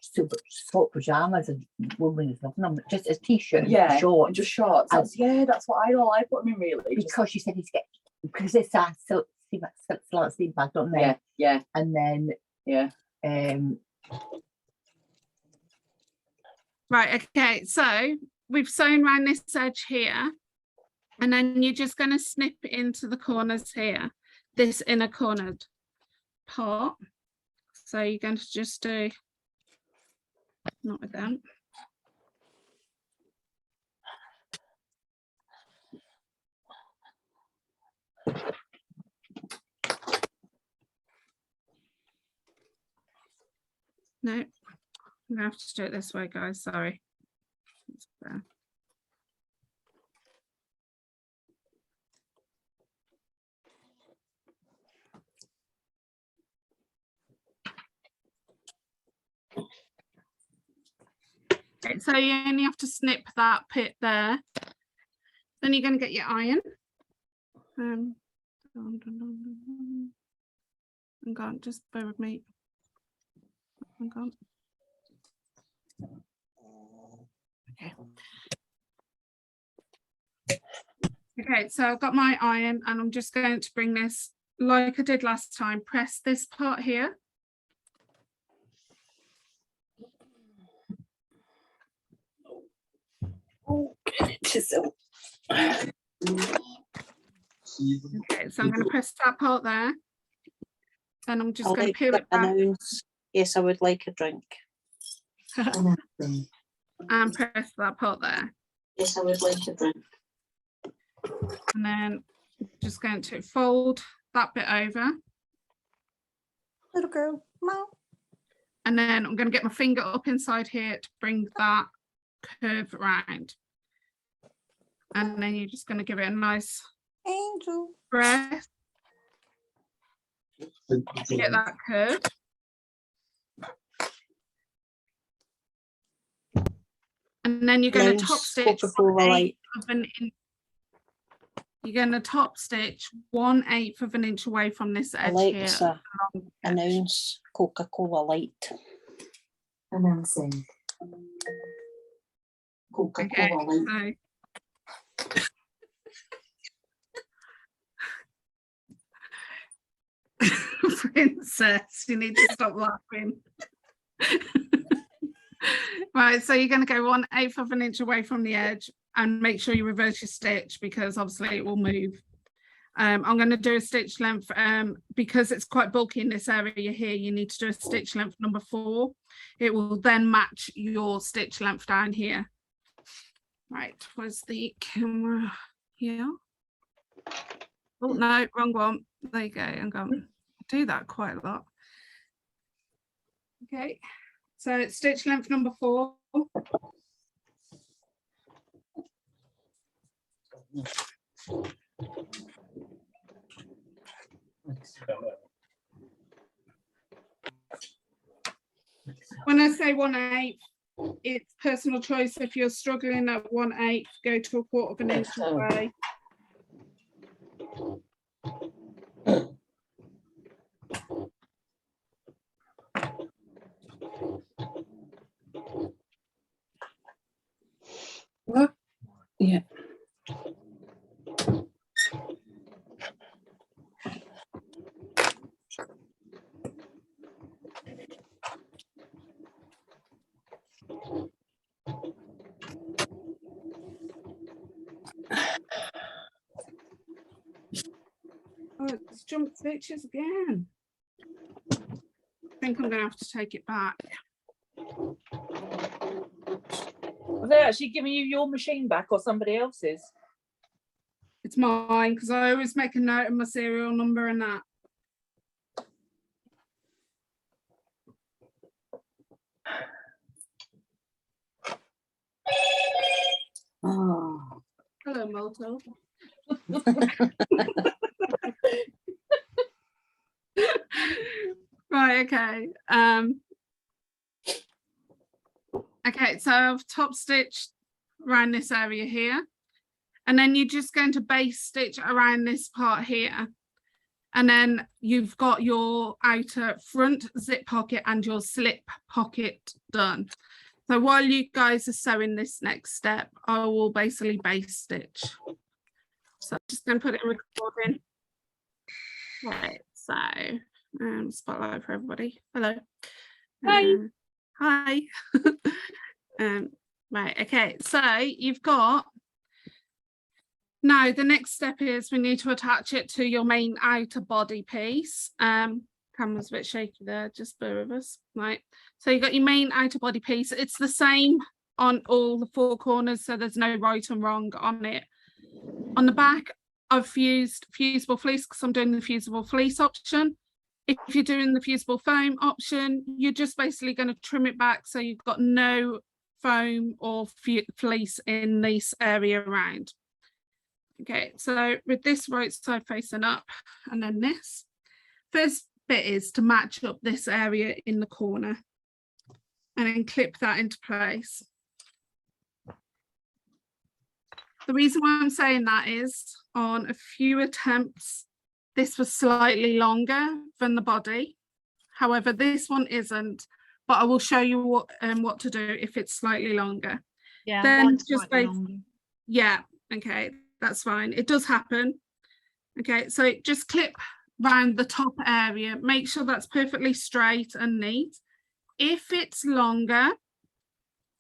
sport pajamas and women and nothing on, just a t-shirt, and Yeah, shorts. and just shorts. And- That's what I don't like. Put them in really. just- Because she said he's get because it's a silk sleep bag, don't they? yeah, yeah, And then yeah. Right, okay, so we've sewn around this edge here, and then you're just going to snip into the corners here, this inner cornered part. So you're going to just do, not with them. No, I'm gonna have to do it this way, guys, sorry. It's better. Okay, so you only have to snip that bit there. Then you're going to get your iron. Dun, dun, dun, dun, dun. Hang on, just bear with me. Hang on. Okay. Okay, so I've got my iron and I'm just going to bring this like I did last time. Press this part here. Okay, so I'm going to press that part there. Then I'm just going to peel it back Yes, I would like a drink. and press that part there. Yes, I would like a drink. And then just going to fold that bit over. Little girl, mom. And then I'm going to get my finger up inside here to bring that curve around. And then you're just going to give it a nice Angel. press to get that curve. And then you're going to top stitch Coca-Cola Light. you're going to top stitch 1/8 of an inch away from this edge here. Alexa, announce Coca-Cola Light. Announcing. Okay, Coca-Cola Light. so Princess, you need to stop laughing. Right, so you're going to go 1/8 of an inch away from the edge and make sure you reverse your stitch because obviously it will move. I'm going to do a stitch length because it's quite bulky in this area here. You need to do a stitch length number 4. It will then match your stitch length down here. Right, where's the camera here? Oh no, wrong one. There you go. I'm going to do that quite a lot. Okay, so stitch length number 4. When I say 1/8, it's personal choice. If you're struggling at 1/8, go to 1/4 of an inch away. Yeah. Oh, it's jumped stitches again. I think I'm gonna have to take it back. Are they actually giving you your machine back or somebody else's? It's mine because I always make a note of my serial number and that. Oh, Hello, Moto. Right, okay. Okay, so I've top stitched around this area here. And then you're just going to base stitch around this part here. And then you've got your outer front zip pocket and your slip pocket done. So while you guys are sewing this next step, I will basically base stitch. So I'm just going to put it in recording. Right, so spotlight for everybody. Hello. Hi. Hi. Right, okay, so you've got, now the next step is we need to attach it to your main outer body piece. Camera's a bit shaky there, just bear with us. Right, so you've got your main outer body piece. It's the same on all the four corners, so there's no right and wrong on it. On the back, I've used fusible fleece because I'm doing the fusible fleece option. If you're doing the fusible foam option, you're just basically going to trim it back so you've got no foam or fleece in this area around. Okay, so with this right side facing up and then this, first bit is to match up this area in the corner and then clip that into place. The reason why I'm saying that is on a few attempts, this was slightly longer than the body. However, this one isn't, but I will show you what to do if it's slightly longer. Yeah, Then mine's just slightly like, longer. yeah, okay, that's fine. It does happen. Okay, so just clip round the top area. Make sure that's perfectly straight and neat. If it's longer,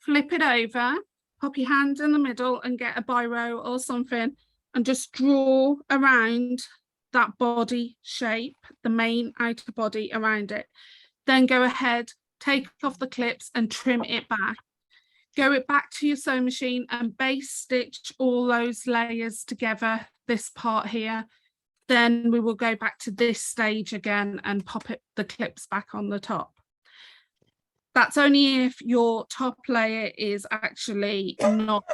flip it over, pop your hand in the middle and get a biro or something and just draw around that body shape, the main outer body around it. Then go ahead, take off the clips and trim it back. Go it back to your sewing machine and base stitch all those layers together, this part here. Then we will go back to this stage again and pop the clips back on the top. That's only if your top layer is actually not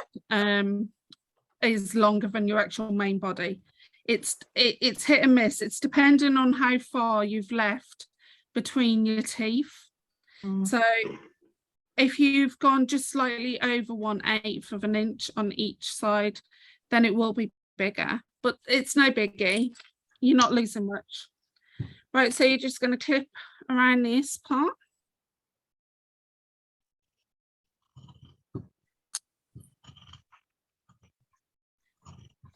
is longer than your actual main body. It's hit and miss. It's depending on how far you've left between your teeth. So if you've gone just slightly over 1/8 of an inch on each side, then it will be bigger, but it's no biggie. You're not losing much. Right, so you're just going to clip around this part.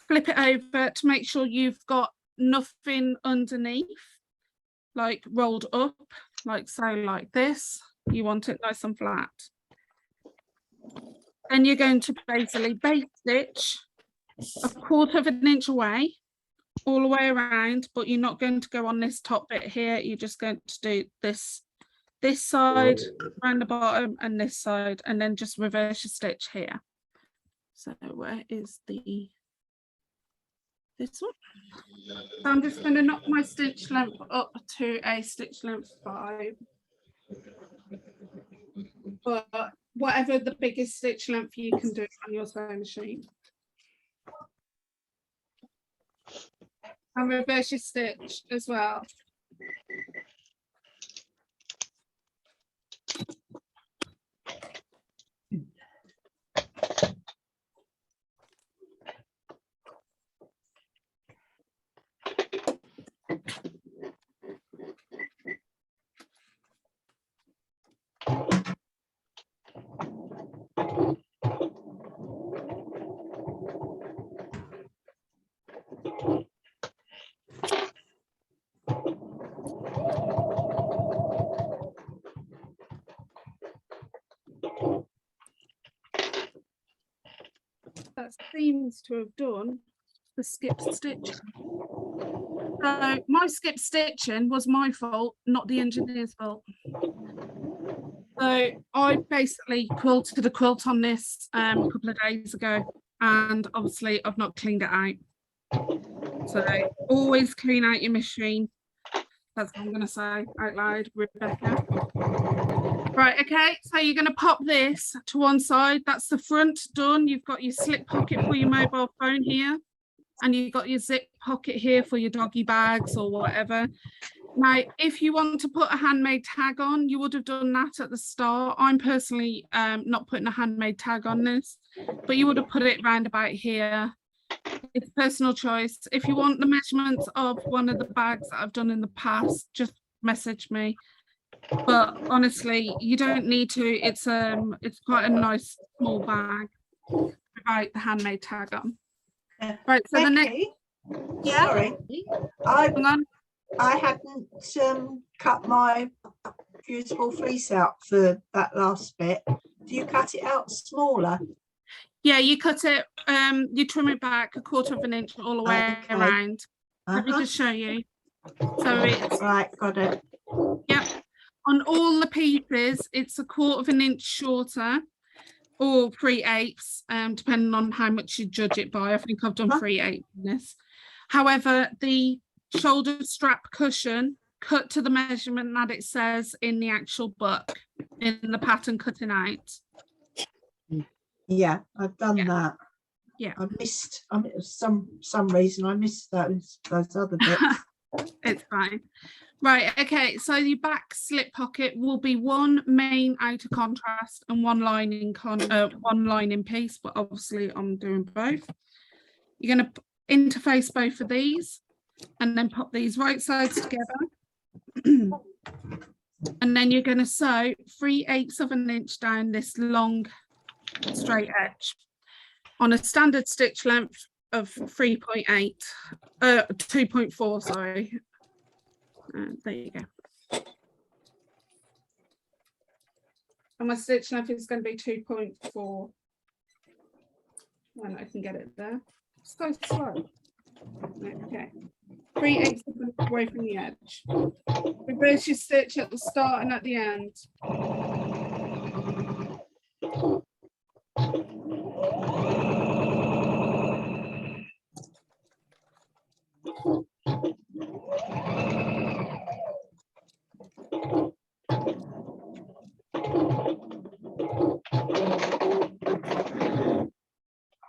Flip it over to make sure you've got nothing underneath, like rolled up, like so, like this. You want it nice and flat. Then you're going to basically base stitch 1/4 of an inch away, all the way around, but you're not going to go on this top bit here. You're just going to do this side around the bottom and this side, and then just reverse your stitch here. So where is this one? So I'm just going to knock my stitch length up to a stitch length 5. But whatever the biggest stitch length you can do on your sewing machine. And reverse your stitch as well. seems to have done the skip stitch. So my skip stitching was my fault, not the engineer's fault. So I basically quilted a quilt on this a couple of days ago, and obviously I've not cleaned it out. So always clean out your machine. That's what I'm going to say out loud, Rebecca. Right, okay, so you're going to pop this to one side. That's the front done. You've got your slip pocket for your mobile phone here, and you've got your zip pocket here for your doggy bags or whatever. Now, if you want to put a handmade tag on, you would have done that at the start. I'm personally not putting a handmade tag on this, but you would have put it round about here. It's personal choice. If you want the measurements of one of the bags that I've done in the past, just message me. But honestly, you don't need to. It's quite a nice small bag without the handmade tag on. Yeah. Right, so the next, Becky, yeah, sorry, hang on. I hadn't cut my fusible fleece out for that last bit. Do you cut it out smaller? Yeah, you cut it, you trim it back 1/4 of an inch all the way Okay. around. Let me just show you. So it's, Right, got it. yep, on all the pieces, it's 1/4 of an inch shorter, or 3/8, depending on how much you judge it by. I think I've done 3/8 in this. However, the shoulder strap cushion cut to the measurement that it says in the actual book, in the pattern cutting out. Yeah, I've done Yeah. that. Yeah. I missed, some reason I missed those other bits. It's fine. Right, okay, so your back slip pocket will be one main outer contrast and one lining piece, but obviously I'm doing both. You're going to interface both of these and then pop these right sides together. And then you're going to sew 3/8 of an inch down this long straight edge on a standard stitch length of 3.8, 2.4, sorry. There you go. And my stitch length is going to be 2.4. When I can get it there. It's so slow. Okay. 3/8 of an inch away from the edge. Reverse your stitch at the start and at the end.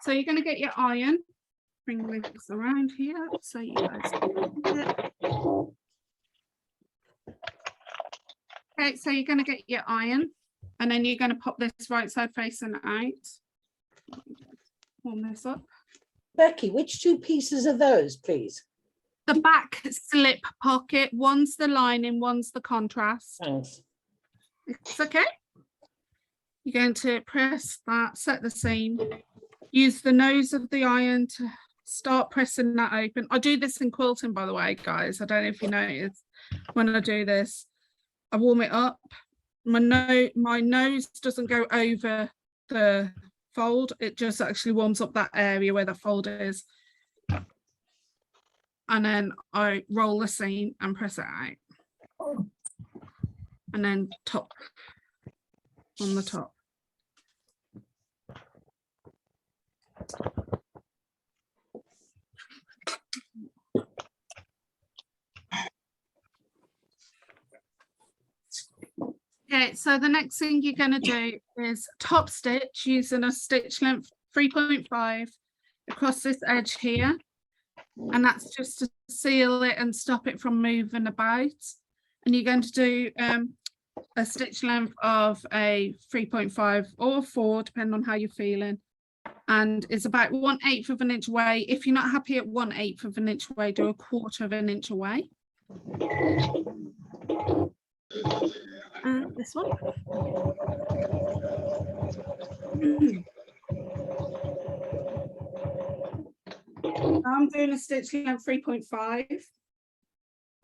So you're going to get your iron, bring this around here so you guys can see it. Okay, so you're going to get your iron and then you're going to pop this right side facing out. Warm this up. Becky, which two pieces are those, please? The back slip pocket, one's the lining, one's the contrast. Thanks. It's okay. You're going to press that, set the seam, use the nose of the iron to start pressing that open. I do this in quilting, by the way, guys. I don't know if you notice when I do this. I warm it up. My nose doesn't go over the fold. It just actually warms up that area where the fold is. And then I roll the seam and press it out. And then top on the top. Okay, so the next thing you're going to do is top stitch using a stitch length 3.5 across this edge here. And that's just to seal it and stop it from moving about. And you're going to do a stitch length of a 3.5 or 4, depending on how you're feeling. And it's about 1/8 of an inch away. If you're not happy at 1/8 of an inch away, do 1/4 of an inch away. This one. I'm doing a stitch length 3.5.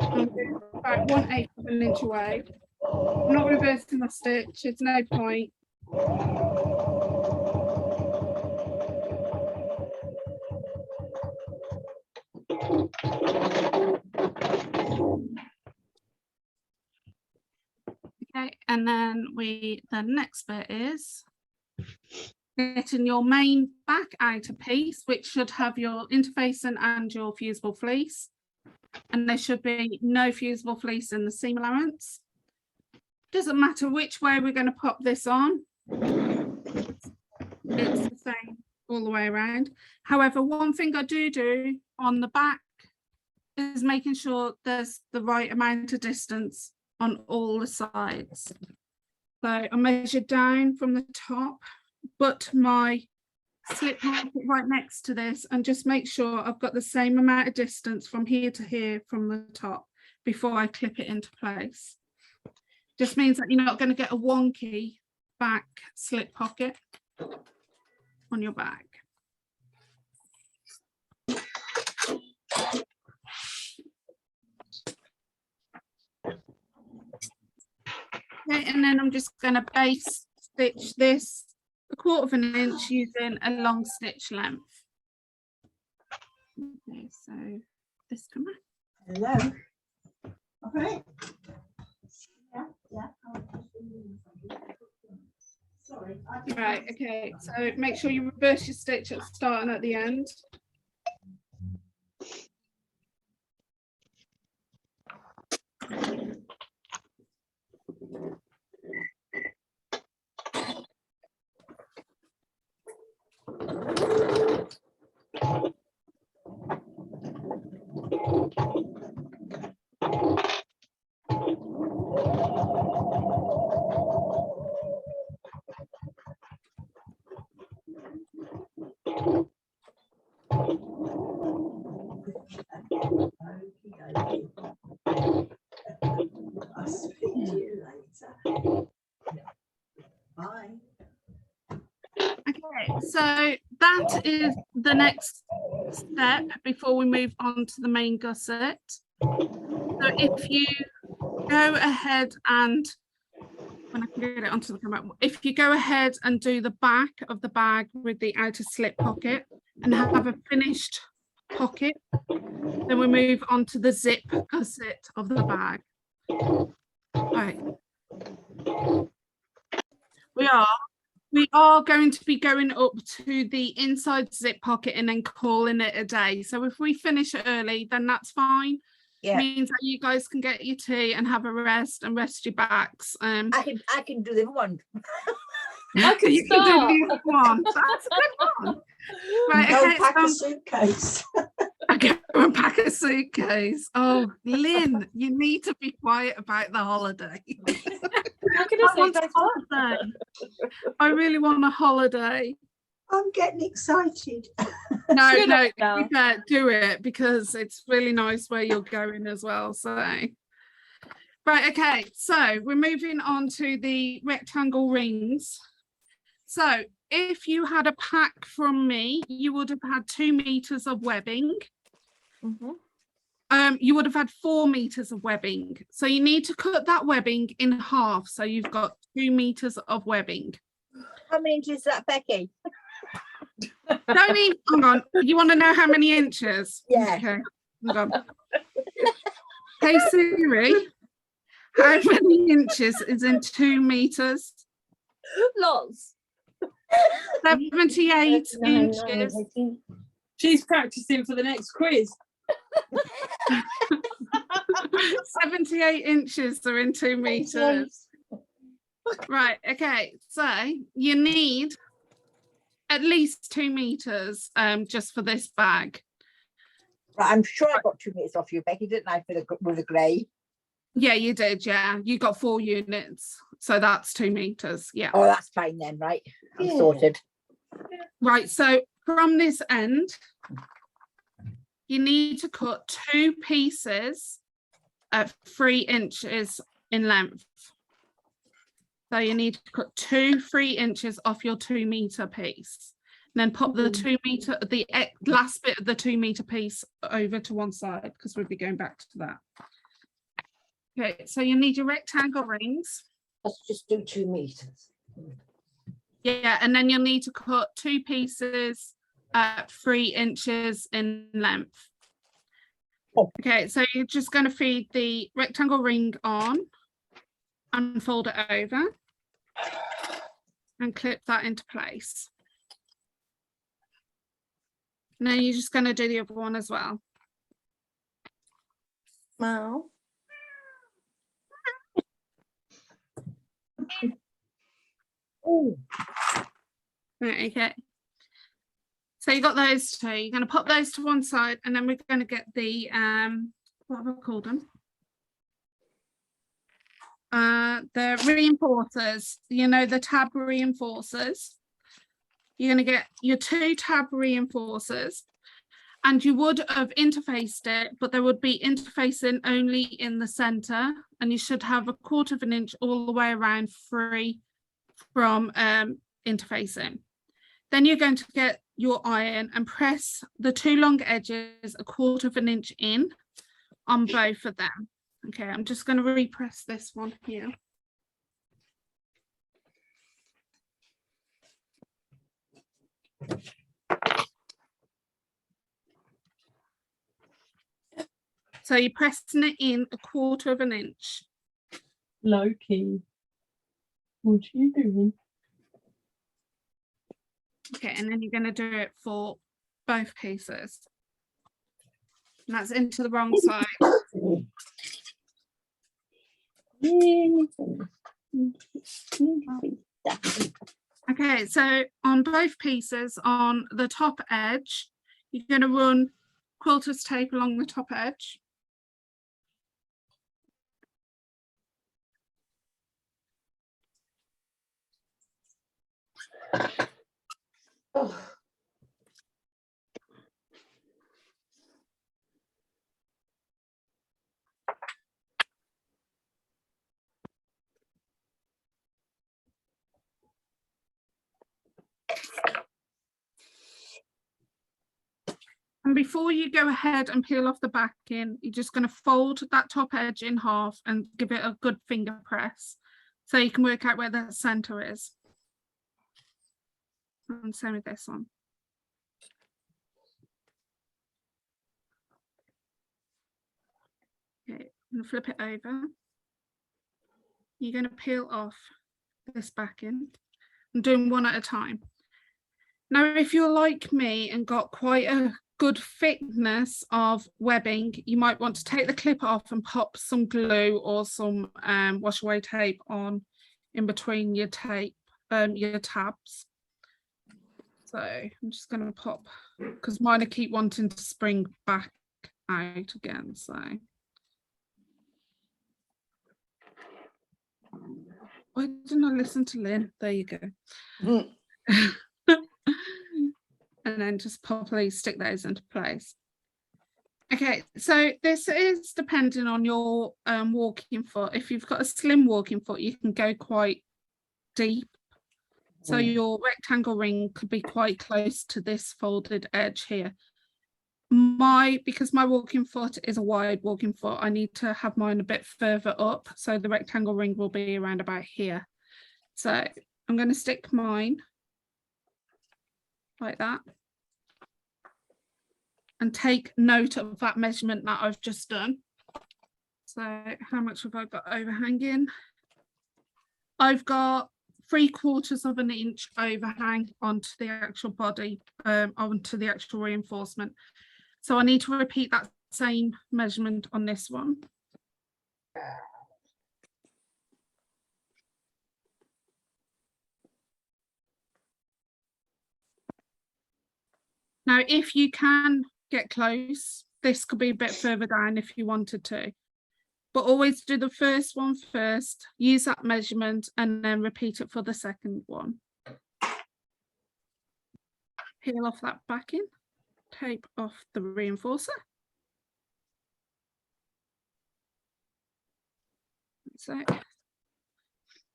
I'm doing about 1/8 of an inch away. I'm not reversing my stitch, it's no point. Okay, and then the next bit is getting your main back outer piece, which should have your interfacing and your fusible fleece. And there should be no fusible fleece in the seam allowance. Doesn't matter which way we're going to pop this on. It's the same all the way around. However, one thing I do on the back is making sure there's the right amount of distance on all the sides. So I measure down from the top, but my slip pocket right next to this, and just make sure I've got the same amount of distance from here to here from the top before I clip it into place. Just means that you're not going to get a wonky back slip pocket on your bag. Okay, and then I'm just going to base stitch this 1/4 of an inch using a long stitch length. Okay, so this come out. Hello. All right. Sorry. Right, okay, so make sure you reverse your stitch at the start and at the end. I'll speak to you later. Bye. Okay, so that is the next step before we move on to the main gusset. So if you go ahead and, when I can get it onto the camera, if you go ahead and do the back of the bag with the outer slip pocket and have a finished pocket, then we move on to the zip gusset of the bag. Right. We are going to be going up to the inside zip pocket and then calling it a day. So if we finish early, then that's fine. Yeah. Means that you guys can get your tea and have a rest and rest your backs. I can do the one. I can You can start. do the other one. That's a good one. Right, Go okay, pack a so suitcase. I go and pack a suitcase. Oh, Lynn, you need to be quiet about the holiday. I'm gonna I say want a go holiday. I really want a holiday. I'm getting excited. No, Good no, idea. you better do it because it's really nice where you're going as well. So, right, okay, so we're moving on to the rectangle rings. So if you had a pack from me, you would have had 2 meters of webbing. You would have had 4 meters of webbing. So you need to cut that webbing in half. So you've got 2 meters of webbing. How many inches is that, Becky? Don't even, hang on. You want to know how many inches? Yeah. Okay. Hang on. Hey Siri, how many inches is in 2 meters? lots. 78 inches. 18. She's practicing for the next quiz. 78 inches are in 2 meters. Right, okay, so you need at least 2 meters just for this bag. Right, I'm sure I got 2 meters off you, Becky, didn't I, with the grey? Yeah, you did, yeah. You got 4 units, so that's 2 meters, yeah. Oh, that's fine then, right? I'm Yeah. sorted. Right, so from this end, you need to cut 2 pieces at 3 inches in length. So you need to cut 2 3 inches off your 2 meter piece. And then pop the 2 meter, the last bit of the 2 meter piece over to one side because we'll be going back to that. Okay, so you need your rectangle rings. Let's just do 2 meters. Yeah, and then you'll need to cut 2 pieces at 3 inches in length. Okay, so you're just going to feed the rectangle ring on and fold it over and clip that into place. And then you're just going to do the other one as well. Wow. Oh, Right, okay. So you got those two. You're going to pop those to one side, and then we're going to get the what have I called them? The reinforcers. You know, the tab reinforcers. You're going to get your 2 tab reinforcers, and you would have interfaced it, but there would be interfacing only in the center, and you should have 1/4 of an inch all the way around free from interfacing. Then you're going to get your iron and press the 2 long edges 1/4 of an inch in on both of them. Okay, I'm just going to repress this one here. So you're pressing it in 1/4 of an inch. Loki, what are you doing? Okay, and then you're going to do it for both pieces. And that's into the wrong side. Okay, so on both pieces, on the top edge, you're going to run quilter's tape along the top edge. Oh. And before you go ahead and peel off the backing, you're just going to fold that top edge in half and give it a good finger press so you can work out where the center is. And same with this one. Okay, I'm going to flip it over. You're going to peel off this backing. I'm doing one at a time. Now, if you're like me and got quite a good thickness of webbing, you might want to take the clip off and pop some glue or some wash away tape on in between your tape, your tabs. So I'm just going to pop, because mine I keep wanting to spring back out again. So why didn't I listen to Lynn? There you go. And then just properly stick those into place. Okay, so this is depending on your walking foot. If you've got a slim walking foot, you can go quite deep. So your rectangle ring could be quite close to this folded edge here. Because my walking foot is a wide walking foot, I need to have mine a bit further up. So the rectangle ring will be around about here. So I'm going to stick mine like that. And take note of that measurement that I've just done. So how much have I got overhanging? I've got 3/4 of an inch overhang onto the actual body, onto the actual reinforcement. So I need to repeat that same measurement on this one. Now, if you can get close, this could be a bit further down if you wanted to, but always do the first one first, use that measurement and then repeat it for the second one. Peel off that backing, tape off the reinforcer. So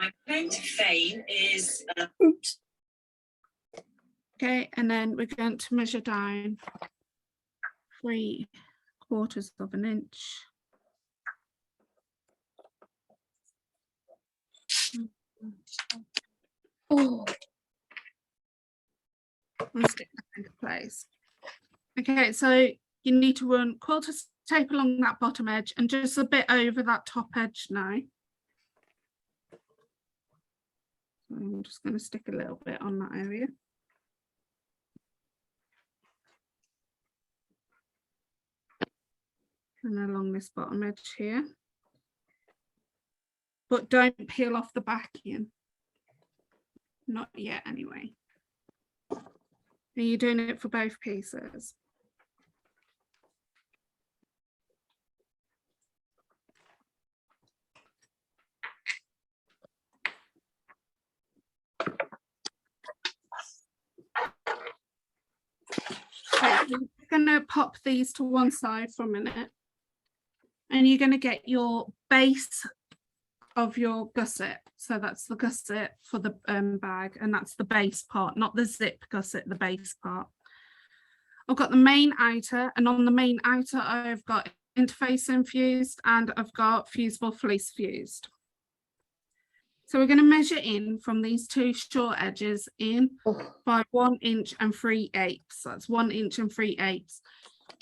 My claim to fame is Oops. okay, and then we're going to measure down 3/4 of an inch. Oh. And stick that into place. Okay, so you need to run quilter's tape along that bottom edge and just a bit over that top edge now. So I'm just going to stick a little bit on that area. And along this bottom edge here. But don't peel off the back, Ian. Not yet, anyway. Are you doing it for both pieces? Okay, so I'm going to pop these to one side for a minute. And you're going to get your base of your gusset. So that's the gusset for the bag, and that's the base part, not the zip gusset, the base part. I've got the main outer, and on the main outer I've got interface infused and I've got fusible fleece fused. So we're going to measure in from these two short edges in by 1 inch and 3/8. That's 1 inch and 3/8.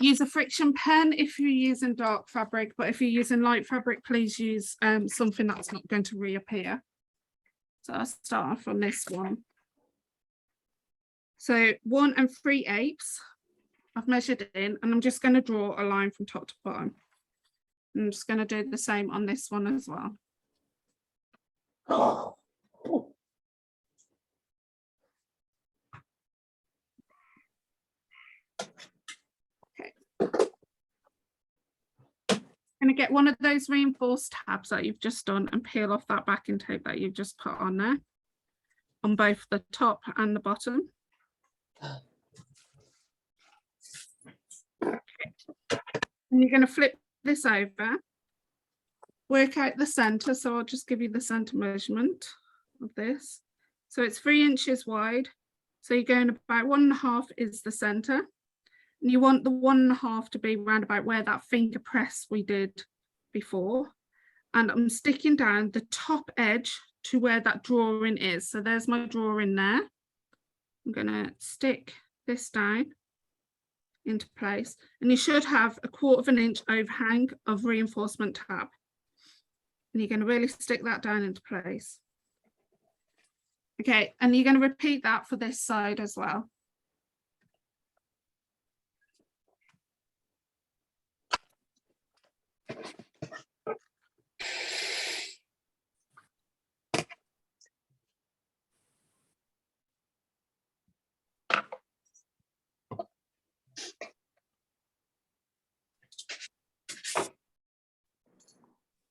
Use a friction pen if you're using dark fabric, but if you're using light fabric, please use something that's not going to reappear. So I'll start off on this one. So 1 and 3/8 I've measured in, and I'm just going to draw a line from top to bottom. I'm just going to do the same on this one as well. Okay. Going to get one of those reinforced tabs that you've just done and peel off that backing tape that you've just put on there on both the top and the bottom. Okay. And you're going to flip this over, work out the center. So I'll just give you the center measurement of this. So it's 3 inches wide. So you're going about 1.5 is the center. And you want the 1.5 to be round about where that finger press we did before. And I'm sticking down the top edge to where that drawing is. So there's my drawing there. I'm going to stick this down into place, and you should have 1/4 inch overhang of reinforcement tab. And you're going to really stick that down into place. Okay, and you're going to repeat that for this side as well.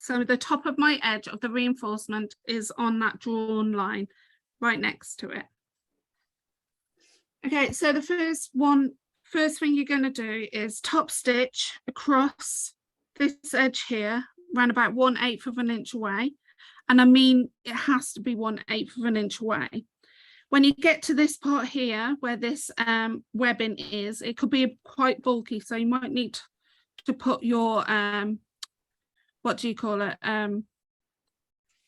So the top of my edge of the reinforcement is on that drawn line right next to it. Okay, so the first thing you're going to do is top stitch across this edge here, around about 1/8 of an inch away. And I mean, it has to be 1/8 of an inch away. When you get to this part here, where this webbing is, it could be quite bulky. So you might need to put your, what do you call it?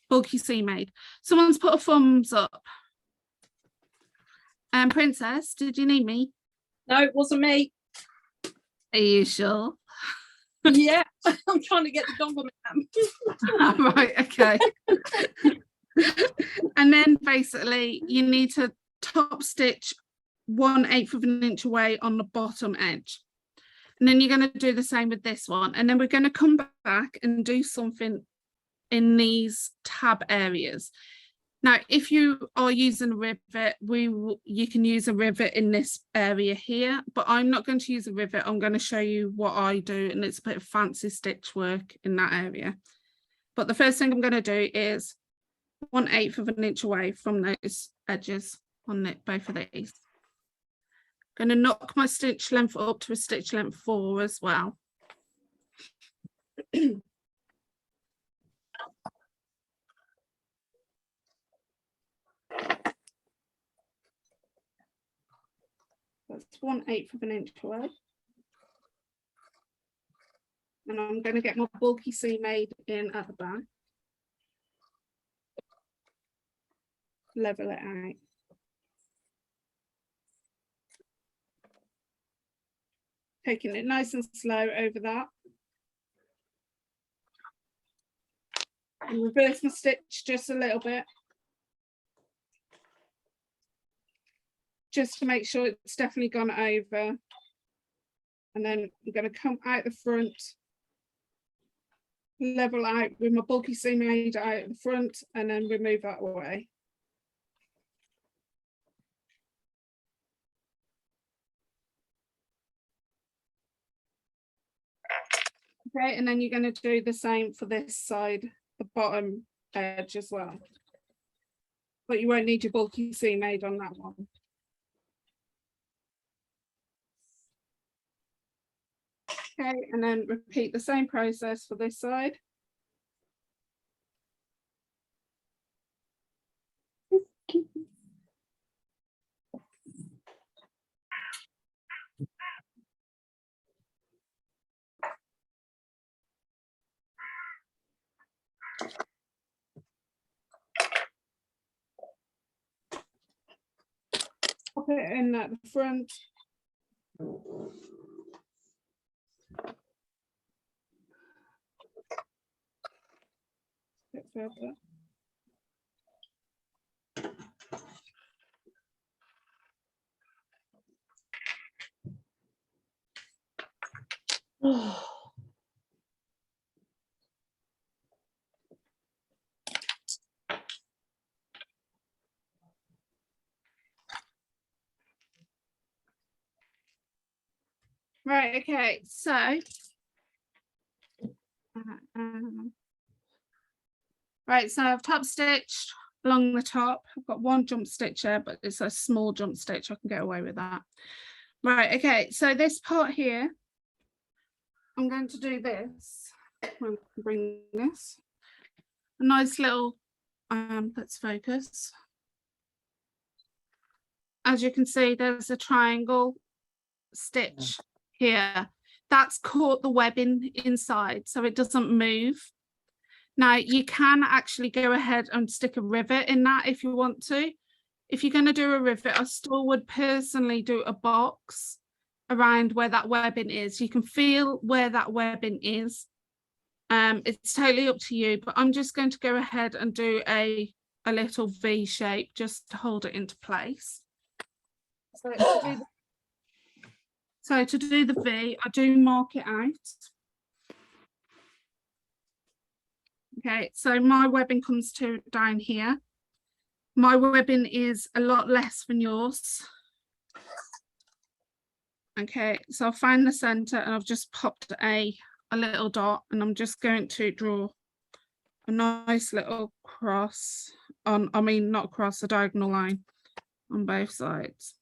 Bulky seam aid. Someone's put a thumbs up. Princess, did you need me? No, it wasn't me. Are you sure? Yeah, I'm trying to get the dog on me. Right, okay. And then basically you need to top stitch 1/8 of an inch away on the bottom edge. And then you're going to do the same with this one. And then we're going to come back and do something in these tab areas. Now, if you are using a rivet, you can use a rivet in this area here, but I'm not going to use a rivet. I'm going to show you what I do, and it's a bit of fancy stitch work in that area. But the first thing I'm going to do is 1/8 of an inch away from those edges on both of these. Going to knock my stitch length up to a stitch length 4 as well. That's 1/8 of an inch away. And I'm going to get my bulky seam aid in at the back. Level it out. Taking it nice and slow over that. And reverse my stitch just a little bit. Just to make sure it's definitely gone over. And then I'm going to come out the front, level out with my bulky seam aid out the front, and then remove that away. Okay, and then you're going to do the same for this side, the bottom edge as well. But you won't need your bulky seam aid on that one. Okay, and then repeat the same process for this side. Pop it in at the front. Bit further. Right, okay, so right, so I've top stitched along the top. I've got one jump stitch there, but it's a small jump stitch. I can get away with that. Right, okay, so this part here, I'm going to do this. I'm bring this. A nice little, let's focus. As you can see, there's a triangle stitch here. That's caught the webbing inside, so it doesn't move. Now, you can actually go ahead and stick a rivet in that if you want to. If you're going to do a rivet, I still would personally do a box around where that webbing is. You can feel where that webbing is. It's totally up to you, but I'm just going to go ahead and do a little V shape just to hold it into place. So to do the V, I do mark it out. Okay, so my webbing comes to down here. My webbing is a lot less than yours. Okay, so I'll find the center and I've just popped a little dot, and I'm just going to draw a nice little cross on, I mean, not cross, a diagonal line on both sides.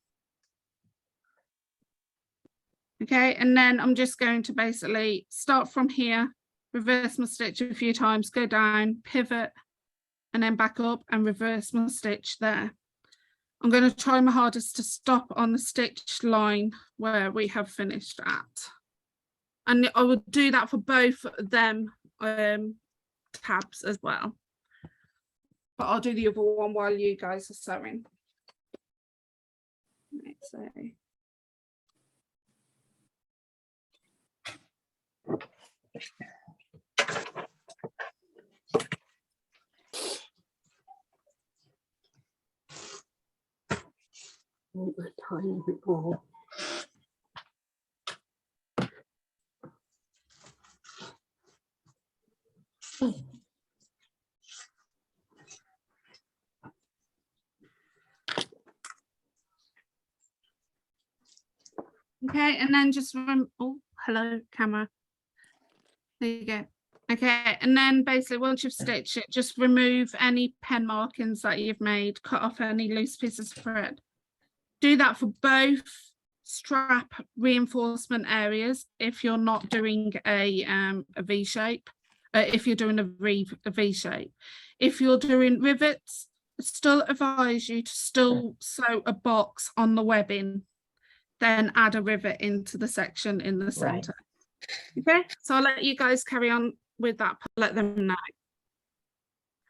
Okay, and then I'm just going to basically start from here, reverse my stitch a few times, go down, pivot, and then back up and reverse my stitch there. I'm going to try my hardest to stop on the stitch line where we have finished at. And I will do that for both of them tabs as well. But I'll do the other one while you guys are sewing. Let's see. A tiny bit more. Okay, and then just oh, hello, camera. There you go. Okay, and then basically once you've stitched it, just remove any pen markings that you've made, cut off any loose pieces of thread. Do that for both strap reinforcement areas if you're not doing a V shape, if you're doing a V shape. If you're doing rivets, I still advise you to still sew a box on the webbing, then add a rivet into the section in the center. Okay, so I'll let you guys carry on with that, let them know.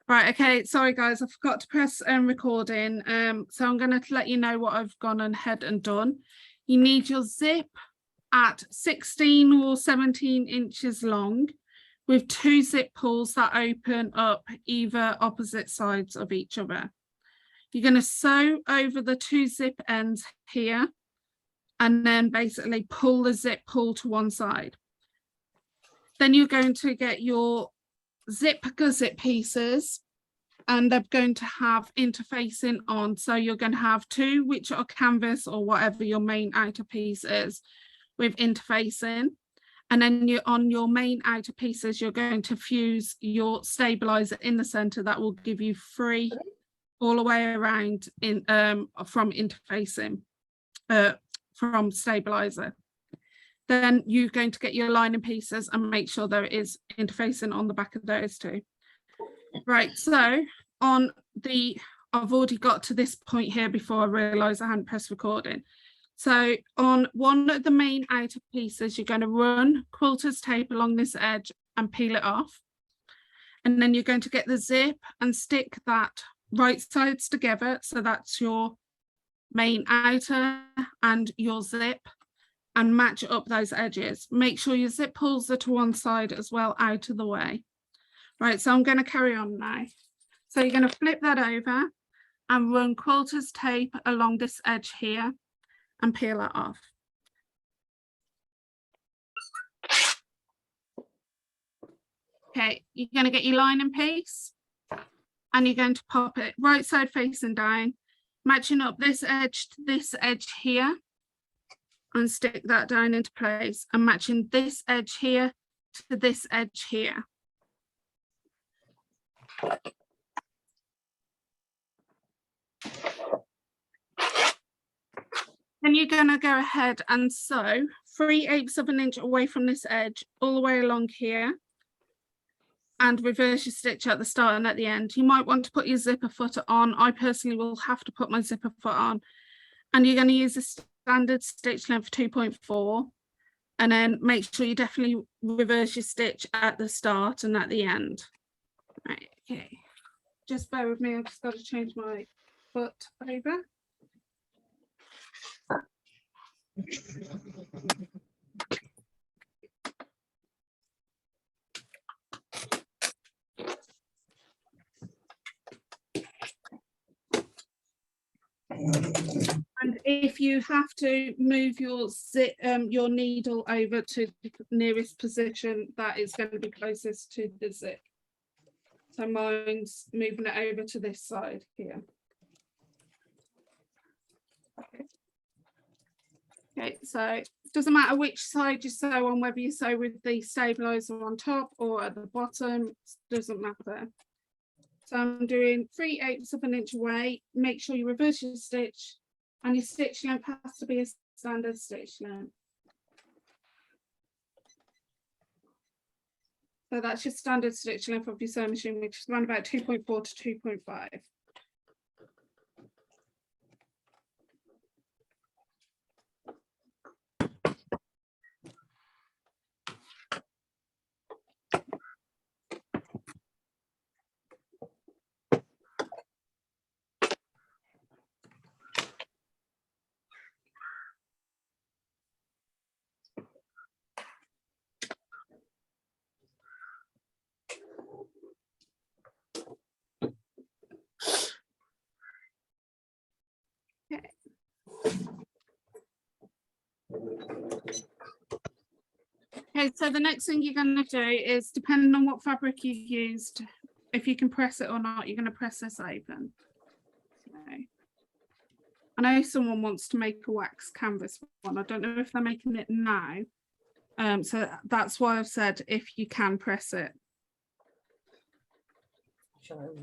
Right, okay, sorry guys, I forgot to press recording. So I'm going to let you know what I've gone ahead and done. You need your zip at 16 or 17 inches long with 2 zip pulls that open up either opposite sides of each other. You're going to sew over the 2 zip ends here and then basically pull the zip pull to one side. Then you're going to get your zip gusset pieces and they're going to have interfacing on. So you're going to have 2 which are canvas or whatever your main outer piece is with interfacing. And then you're on your main outer pieces, you're going to fuse your stabilizer in the center that will give you 3 all the way around in from interfacing from stabilizer. Then you're going to get your lining pieces and make sure there is interfacing on the back of those 2. Right, so on the, I've already got to this point here before I realised I hadn't pressed recording. So on one of the main outer pieces, you're going to run quilter's tape along this edge and peel it off. And then you're going to get the zip and stick that right sides together. So that's your main outer and your zip, and match up those edges. Make sure your zip pulls are to one side as well, out of the way. Right, so I'm going to carry on now. So you're going to flip that over and run quilter's tape along this edge here and peel that off. Okay, you're going to get your lining piece and you're going to pop it right side facing down, matching up this edge to this edge here, and stick that down into place, and matching this edge here to this edge here. Then you're going to go ahead and sew 3/8 of an inch away from this edge all the way along here, and reverse your stitch at the start and at the end. You might want to put your zipper footer on. I personally will have to put my zipper foot on, and you're going to use a standard stitch length 2.4, and then make sure you definitely reverse your stitch at the start and at the end. Right, okay, just bear with me, I've just got to change my foot over. And if you have to move your zip, your needle over to the nearest position that is going to be closest to the zip. So mine's moving it over to this side here. Okay, so it doesn't matter which side you sew on, whether you sew with the stabilizer on top or at the bottom, doesn't matter. So I'm doing 3/8 of an inch away. Make sure you reverse your stitch, and your stitch length has to be a standard stitch length. So that's your standard stitch length of your sewing machine, which is around about 2.4 to 2.5. Okay, so the next thing you're going to do is, depending on what fabric you used, if you can press it or not, you're going to press this open. So, I know someone wants to make a wax canvas one. I don't know if they're making it now. So that's why I've said if you can press it.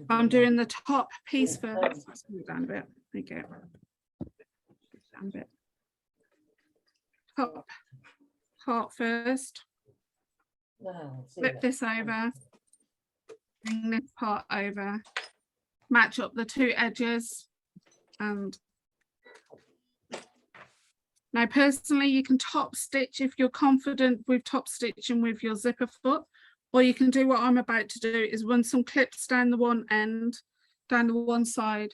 I'm doing the top piece first. Let's move down a bit. There you go. Down a bit. Top part first. Flip this over. Bring this part over. Match up the 2 edges. And now personally, you can top stitch if you're confident with top stitching with your zipper foot, or you can do what I'm about to do, is run some clips down the one end, down the one side,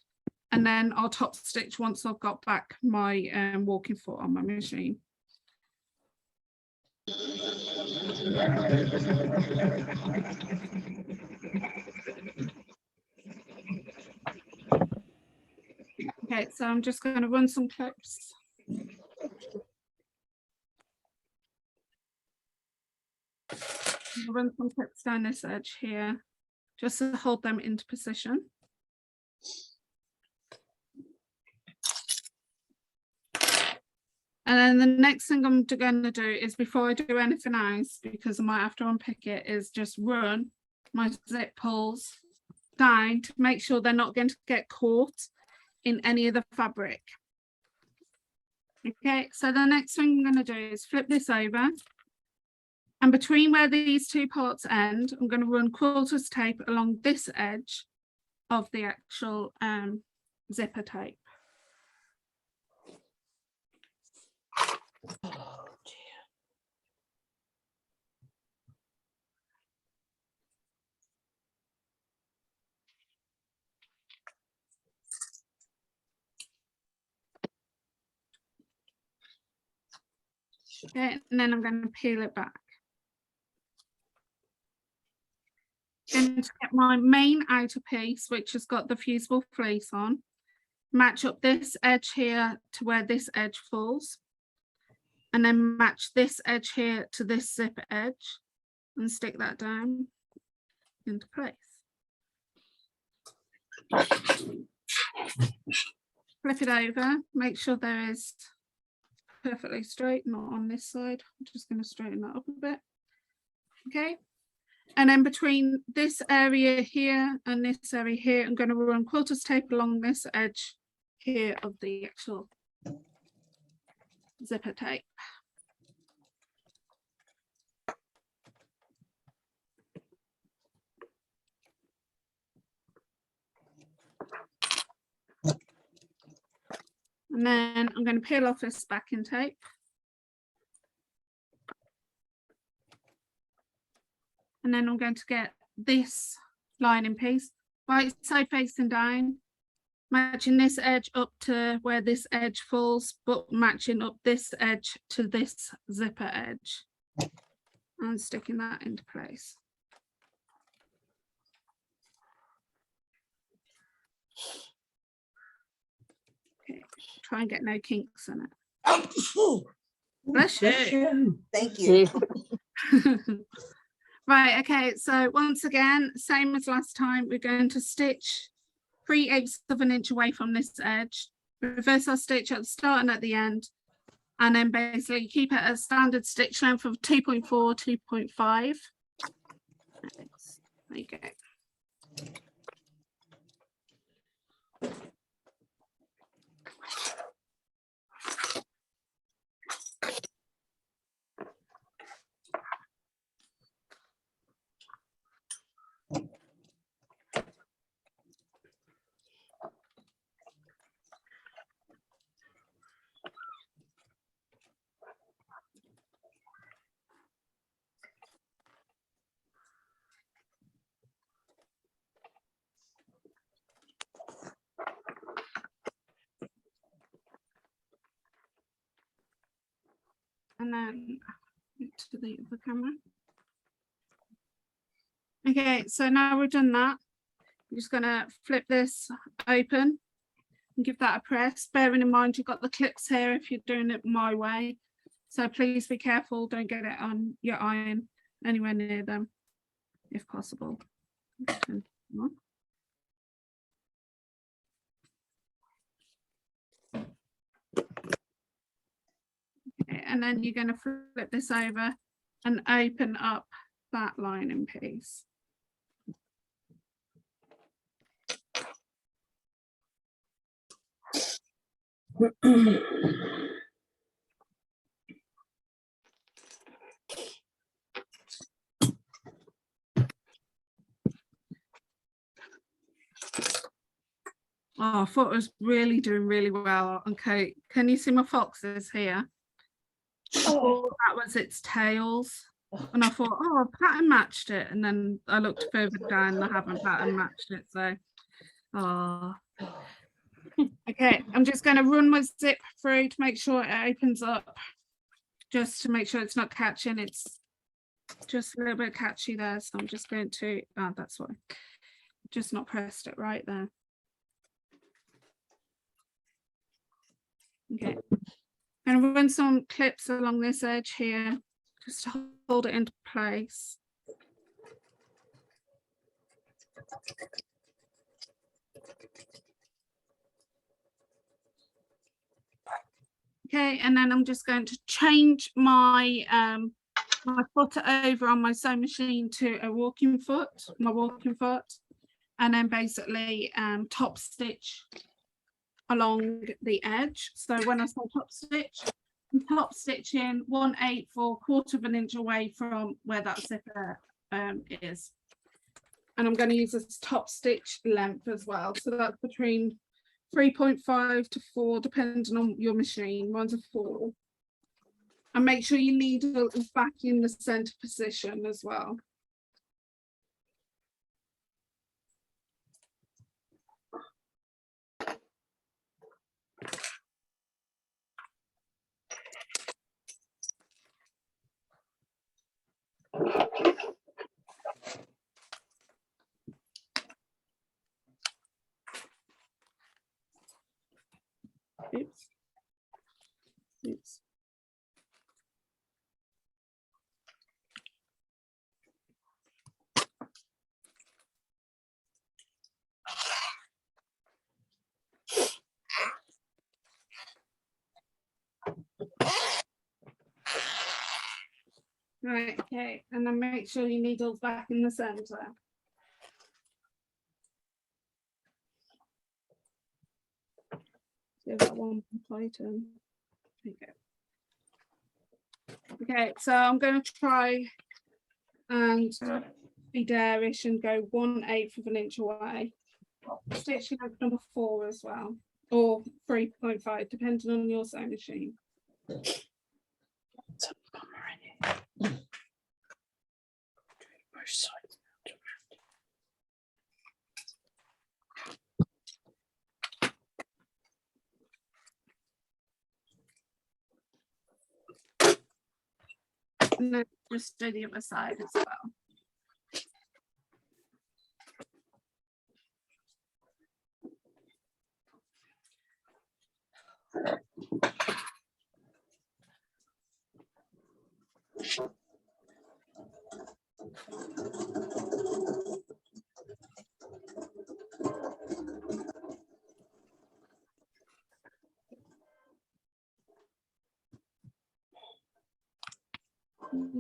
and then I'll top stitch once I've got back my walking foot on my machine. Okay, so I'm just going to run some clips. I'll run some clips down this edge here, just to hold them into position. And then the next thing I'm going to do is, before I do anything else, because I might have to unpick it, is just run my zip pulls down to make sure they're not going to get caught in any of the fabric. Okay, so the next thing I'm going to do is flip this over. And between where these two parts end, I'm going to run quarters tape along this edge of the actual zipper tape. Oh, dear. Okay, and then I'm going to peel it back. Going to get my main outer piece, which has got the fusible fleece on, match up this edge here to where this edge falls, and then match this edge here to this zipper edge and stick that down into place. Flip it over, make sure there is perfectly straight, not on this side. I'm just going to straighten that up a bit. Okay. And then between this area here and this area here, I'm going to run quarters tape along this edge here of the actual zipper tape. And then I'm going to peel off this backing tape. And then I'm going to get this lining piece, right side facing down, matching this edge up to where this edge falls, but matching up this edge to this zipper edge and sticking that into place. Okay, try and get no kinks in it. Bless you. Thank you. Right, okay, so once again, same as last time, we're going to stitch 3/8 of an inch away from this edge, reverse our stitch at the start and at the end, and then basically keep it at a standard stitch length of 2.4, 2.5. There you go. And then to the other camera. Okay, so now we've done that, I'm just going to flip this open and give that a press, bearing in mind you've got the clips here if you're doing it my way, so please be careful, don't get it on your iron anywhere near them if possible. Okay, and then you're going to flip this over and open up that lining piece. Oh, I thought it was really doing really well. Okay, can you see my foxes here? Oh, that was its tails. And I thought, oh, I pattern matched it. And then I looked further down and I haven't pattern matched it. So, oh. Okay, I'm just going to run my zip through to make sure it opens up. Just to make sure it's not catching its just a little bit catchy there, so I'm just going to, that's why, just not pressed it right there. Okay, I'm gonna run some clips along this edge here, just to hold it into place. Okay, and then I'm just going to change my my foot over on my sewing machine to a walking foot, and then basically top stitch along the edge. So when I say top stitch, I'm top stitching 1/8 or 1/4 of an inch away from where that zipper is. And I'm going to use this top stitch length as well. So that's between 3.5 to 4, depending on your machine. Mine's a 4. And make sure your needle is back in the center position as well. Oops. Oops. Right, okay, and then make sure your needle's back in the center. Give that one plate in. There you go. Okay, so I'm going to try and be dareish and go 1/8 of an inch away. Stitching like number 4 as well, or 3.5, depending on your sewing machine. And then just do the other side as well.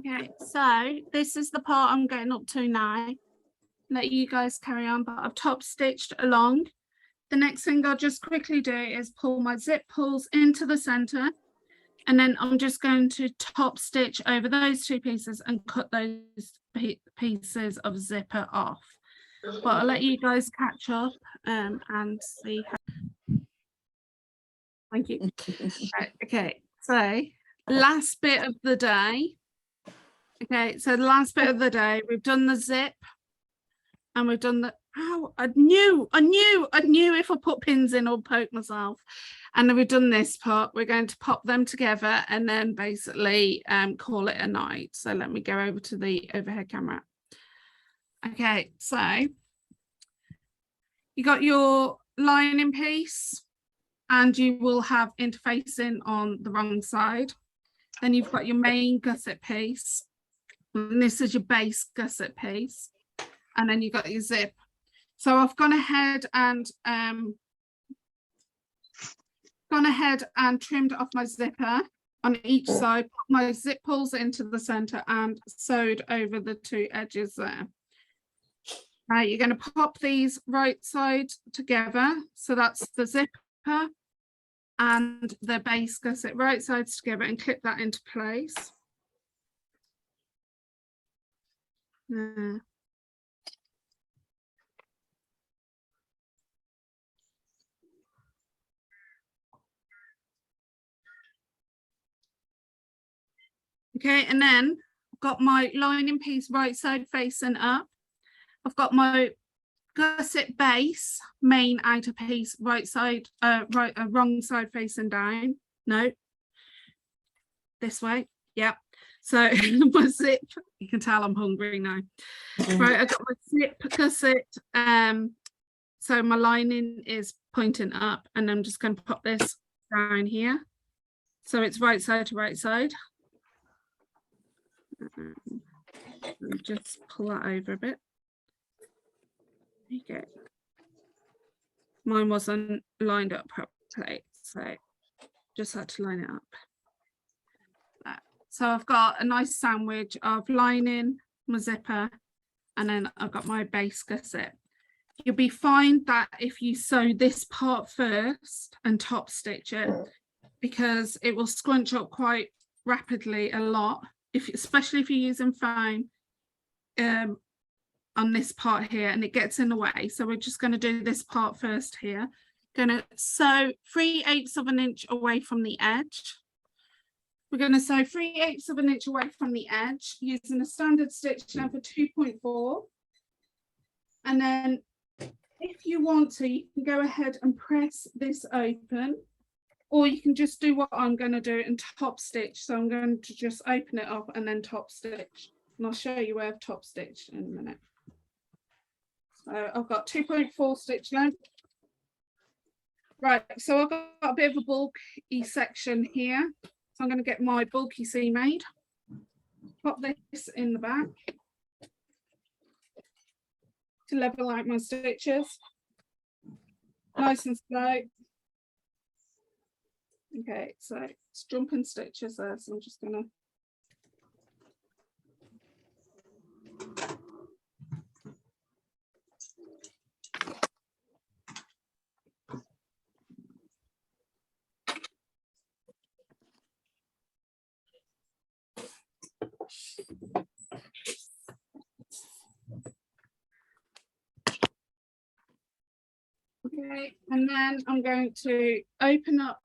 Okay, so this is the part I'm getting up to now. Let you guys carry on, but I've top stitched along. The next thing I'll just quickly do is pull my zip pulls into the center, and then I'm just going to top stitch over those 2 pieces and cut those pieces of zipper off. But I'll let you guys catch up and see how. Thank you. Right, okay, so last bit of the day. Okay, so the last bit of the day, we've done the zip and we've done the, ow, I knew if I put pins in or poke myself. And then we've done this part. We're going to pop them together and then basically call it a night. So let me go over to the overhead camera. Okay, so you got your lining piece and you will have interfacing on the wrong side. Then you've got your main gusset piece. And this is your base gusset piece. And then you've got your zip. So I've gone ahead and trimmed off my zipper on each side, put my zip pulls into the center and sewed over the 2 edges there. Now you're going to pop these right side together. So that's the zipper and the base gusset right sides together and clip that into place. Okay, and then I've got my lining piece right side facing up. I've got my gusset base main outer piece right side, wrong side facing down. No, this way. Yeah. So my zip, you can tell I'm hungry now. Right, I got my zip gusset. So my lining is pointing up, and I'm just going to pop this down here. So it's right side to right side. And just pull that over a bit. There you go. Mine wasn't lined up properly, so just had to line it up. So I've got a nice sandwich of lining, my zipper, and then I've got my base gusset. You'll be fine that if you sew this part first and top stitch it, because it will scrunch up quite rapidly a lot, especially if you're using foam on this part here, and it gets in the way. So we're just going to do this part first here. Going to sew 3/8 of an inch away from the edge. We're going to sew 3/8 of an inch away from the edge using a standard stitch length of 2.4. And then if you want to, you can go ahead and press this open, or you can just do what I'm going to do and top stitch. So I'm going to just open it up and then top stitch. And I'll show you where I've top stitched in a minute. So I've got 2.4 stitch length. Right, so I've got a bit of a bulky section here. So I'm going to get my bulky seam made. Pop this in the back to level out my stitches. Nice and slow. Okay, so it's jumping stitches there, so I'm just going to okay, and then I'm going to open up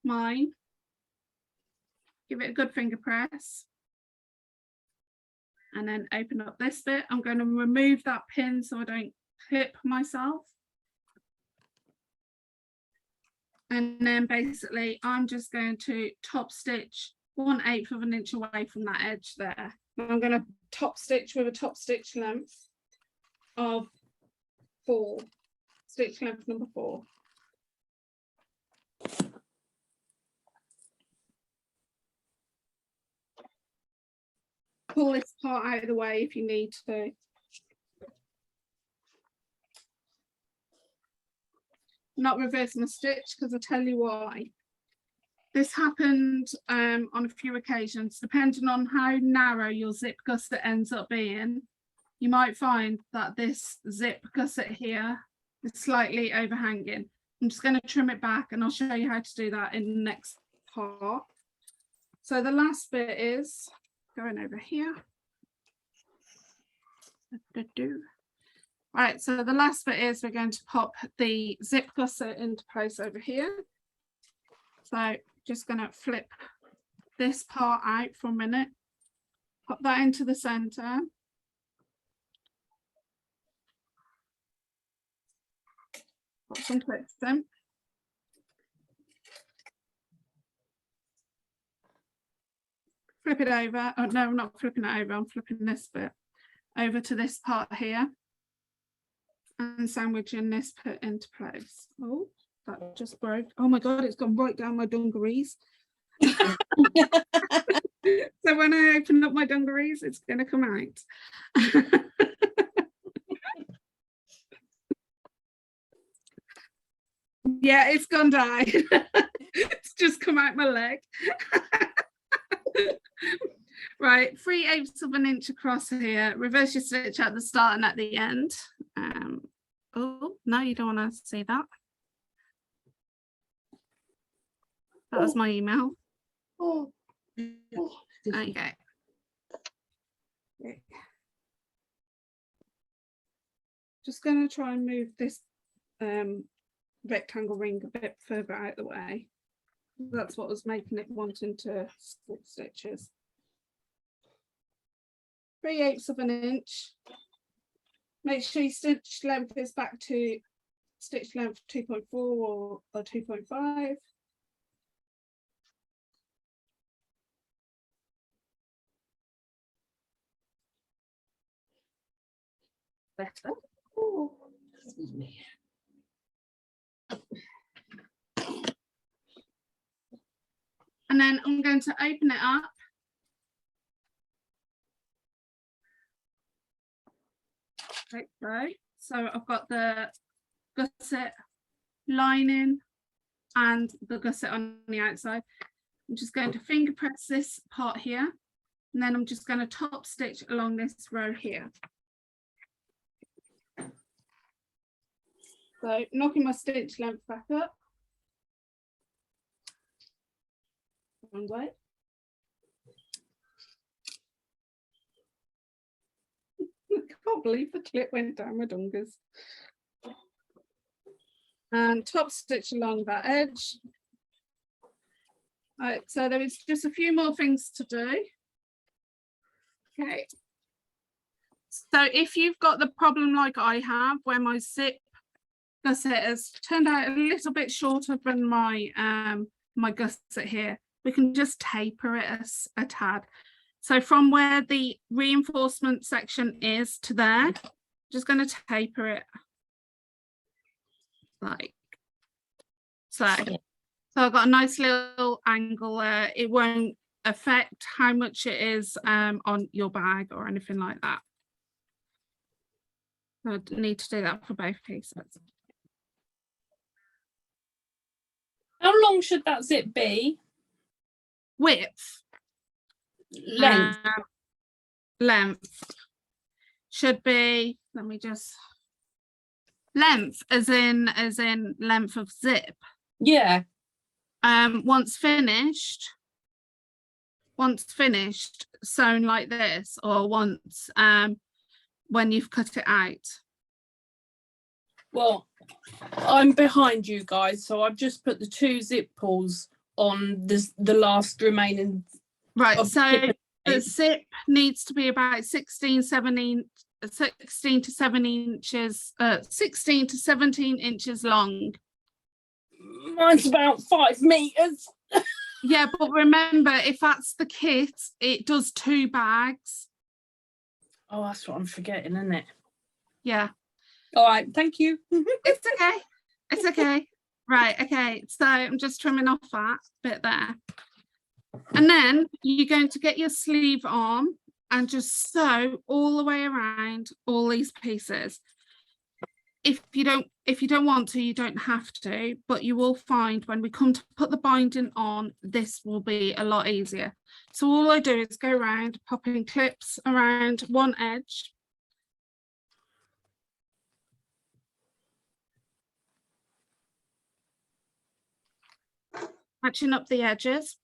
mine, give it a good finger press, and then open up this bit. I'm going to remove that pin so I don't clip myself. And then basically I'm just going to top stitch 1/8 of an inch away from that edge there. And I'm going to top stitch with a top stitch length of 4, stitch length number 4. Pull this part out of the way if you need to. Not reverse my stitch, because I'll tell you why. This happened on a few occasions. Depending on how narrow your zip gusset ends up being, you might find that this zip gusset here is slightly overhanging. I'm just going to trim it back, and I'll show you how to do that in the next part. So the last bit is going over here. Right, so the last bit is we're going to pop the zip gusset into place over here. So just going to flip this part out for a minute, pop that into the center. Pop some clips in. Flip it over. Oh no, I'm not flipping it over, I'm flipping this bit over to this part here. And sandwiching this put into place. Oh, that just broke. Oh my god, it's gone right down my dungarees. So when I open up my dungarees, it's going to come out. Yeah, it's gone down. It's just come out my leg. Right, 3/8 of an inch across here. Reverse your stitch at the start and at the end. Oh no, you don't want to see that. That was my email. Okay. Just going to try and move this rectangle ring a bit further out of the way. That's what was making it wanting to split stitches. 3/8 of an inch. Make sure your stitch length is back to stitch length 2.4 or 2.5. better. Excuse me. And then I'm going to open it up. Like so. So I've got the gusset lining and the gusset on the outside. I'm just going to finger press this part here, and then I'm just going to top stitch along this row here. So knocking my stitch length back up. Wrong way. I can't believe the clip went down my dongers. And top stitch along that edge. Right, so there is just a few more things to do. Okay. So if you've got the problem like I have, where my zip gusset has turned out a little bit shorter than my my gusset here, we can just taper it a tad. So from where the reinforcement section is to there, just going to taper it like so. So I've got a nice little angle there. It won't affect how much it is on your bag or anything like that. So I need to do that for both pieces. How long should that zip be? Width. Length. Length should be, let me just, length as in length of zip. Yeah. Once finished, sewn like this, or once when you've cut it out. Well, I'm behind you guys, so I've just put the 2 zip pulls on the last remaining. Right, of so the zip needs to be about 16 to 17 inches long. Mine's about 5 meters. Yeah, but remember, if that's the kit, it does 2 bags. Oh, that's what I'm forgetting, isn't it? Yeah. All right, thank you. It's okay. It's okay. Right, okay. So I'm just trimming off that bit there. And then you're going to get your sleeve arm and just sew all the way around all these pieces. If you don't want to, you don't have to, but you will find when we come to put the binding on, this will be a lot easier. So all I do is go around, popping clips around one edge. Matching up the edges.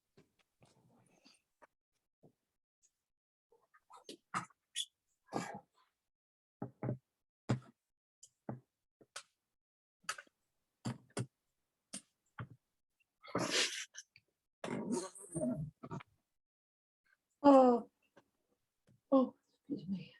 Oh, excuse me.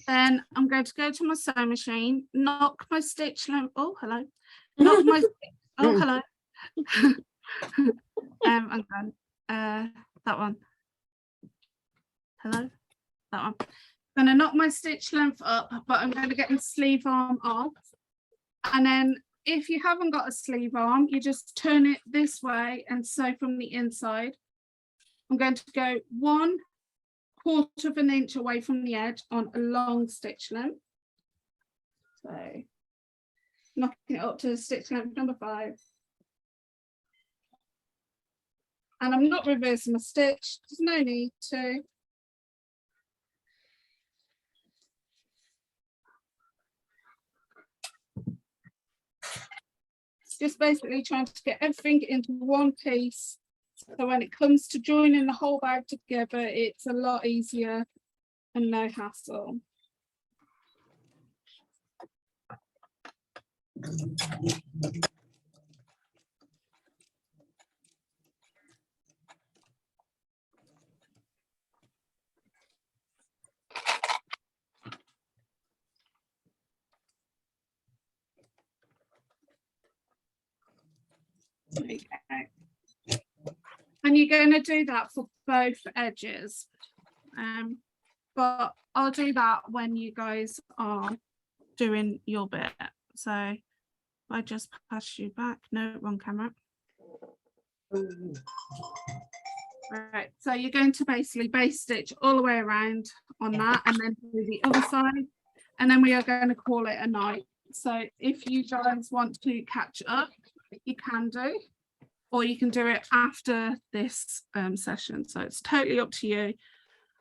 Then I'm going to go to my sewing machine, knock my stitch length. Oh, hello. Knock my. Oh, hello. I'm done. That one. Hello. That one. I'm going to knock my stitch length up, but I'm going to get the sleeve arm off. And then if you haven't got a sleeve arm, you just turn it this way and sew from the inside. I'm going to go 1/4 of an inch away from the edge on a long stitch length. So knocking it up to stitch length number 5. And I'm not reversing my stitch, there's no need to. Just basically trying to get everything into one piece. So when it comes to joining the whole bag together, it's a lot easier and no hassle. Okay. and you're going to do that for both edges. But I'll do that when you guys are doing your bit. So I just pass you back. No, wrong camera. Right, so you're going to basically base stitch all the way around on that, and then do the other side, and then we are going to call it a night. So if you guys want to catch up, you can do, or you can do it after this session. So it's totally up to you.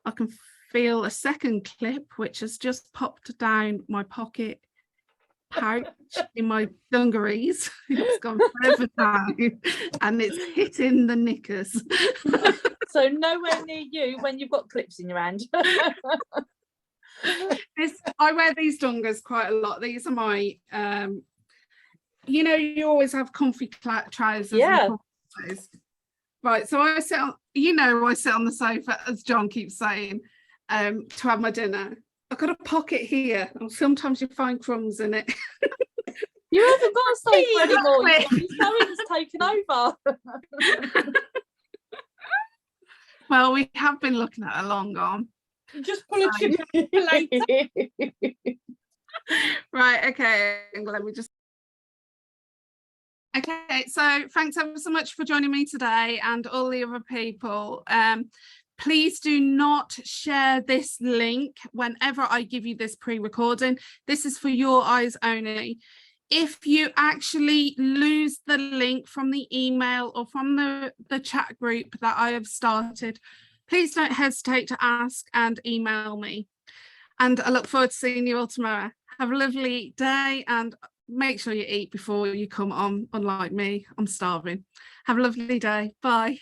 I can feel a second clip which has just popped down my pocket pouch in my dungarees. It's gone further down and it's hitting the knickers. So nowhere near you when you've got clips in your hand. I wear these dungers quite a lot. These are my you know, you always have comfy trousers. Yeah. And clothes. Right, so I sit on, you know, I sit on the sofa, as John keeps saying, to have my dinner. I've got a pocket here, and sometimes you find crumbs in it. You haven't got a sofa anymore. Your taken over. Well, we have been looking at a long gone. Just pull a chip later. Right, okay, let me just. Okay, so thanks ever so much for joining me today and all the other people. Please do not share this link whenever I give you this pre-recording. This is for your eyes only. If you actually lose the link from the email or from the chat group that I have started, please don't hesitate to ask and email me. And I look forward to seeing you all tomorrow. Have a lovely day and make sure you eat before you come on, unlike me. I'm starving. Have a lovely day. Bye.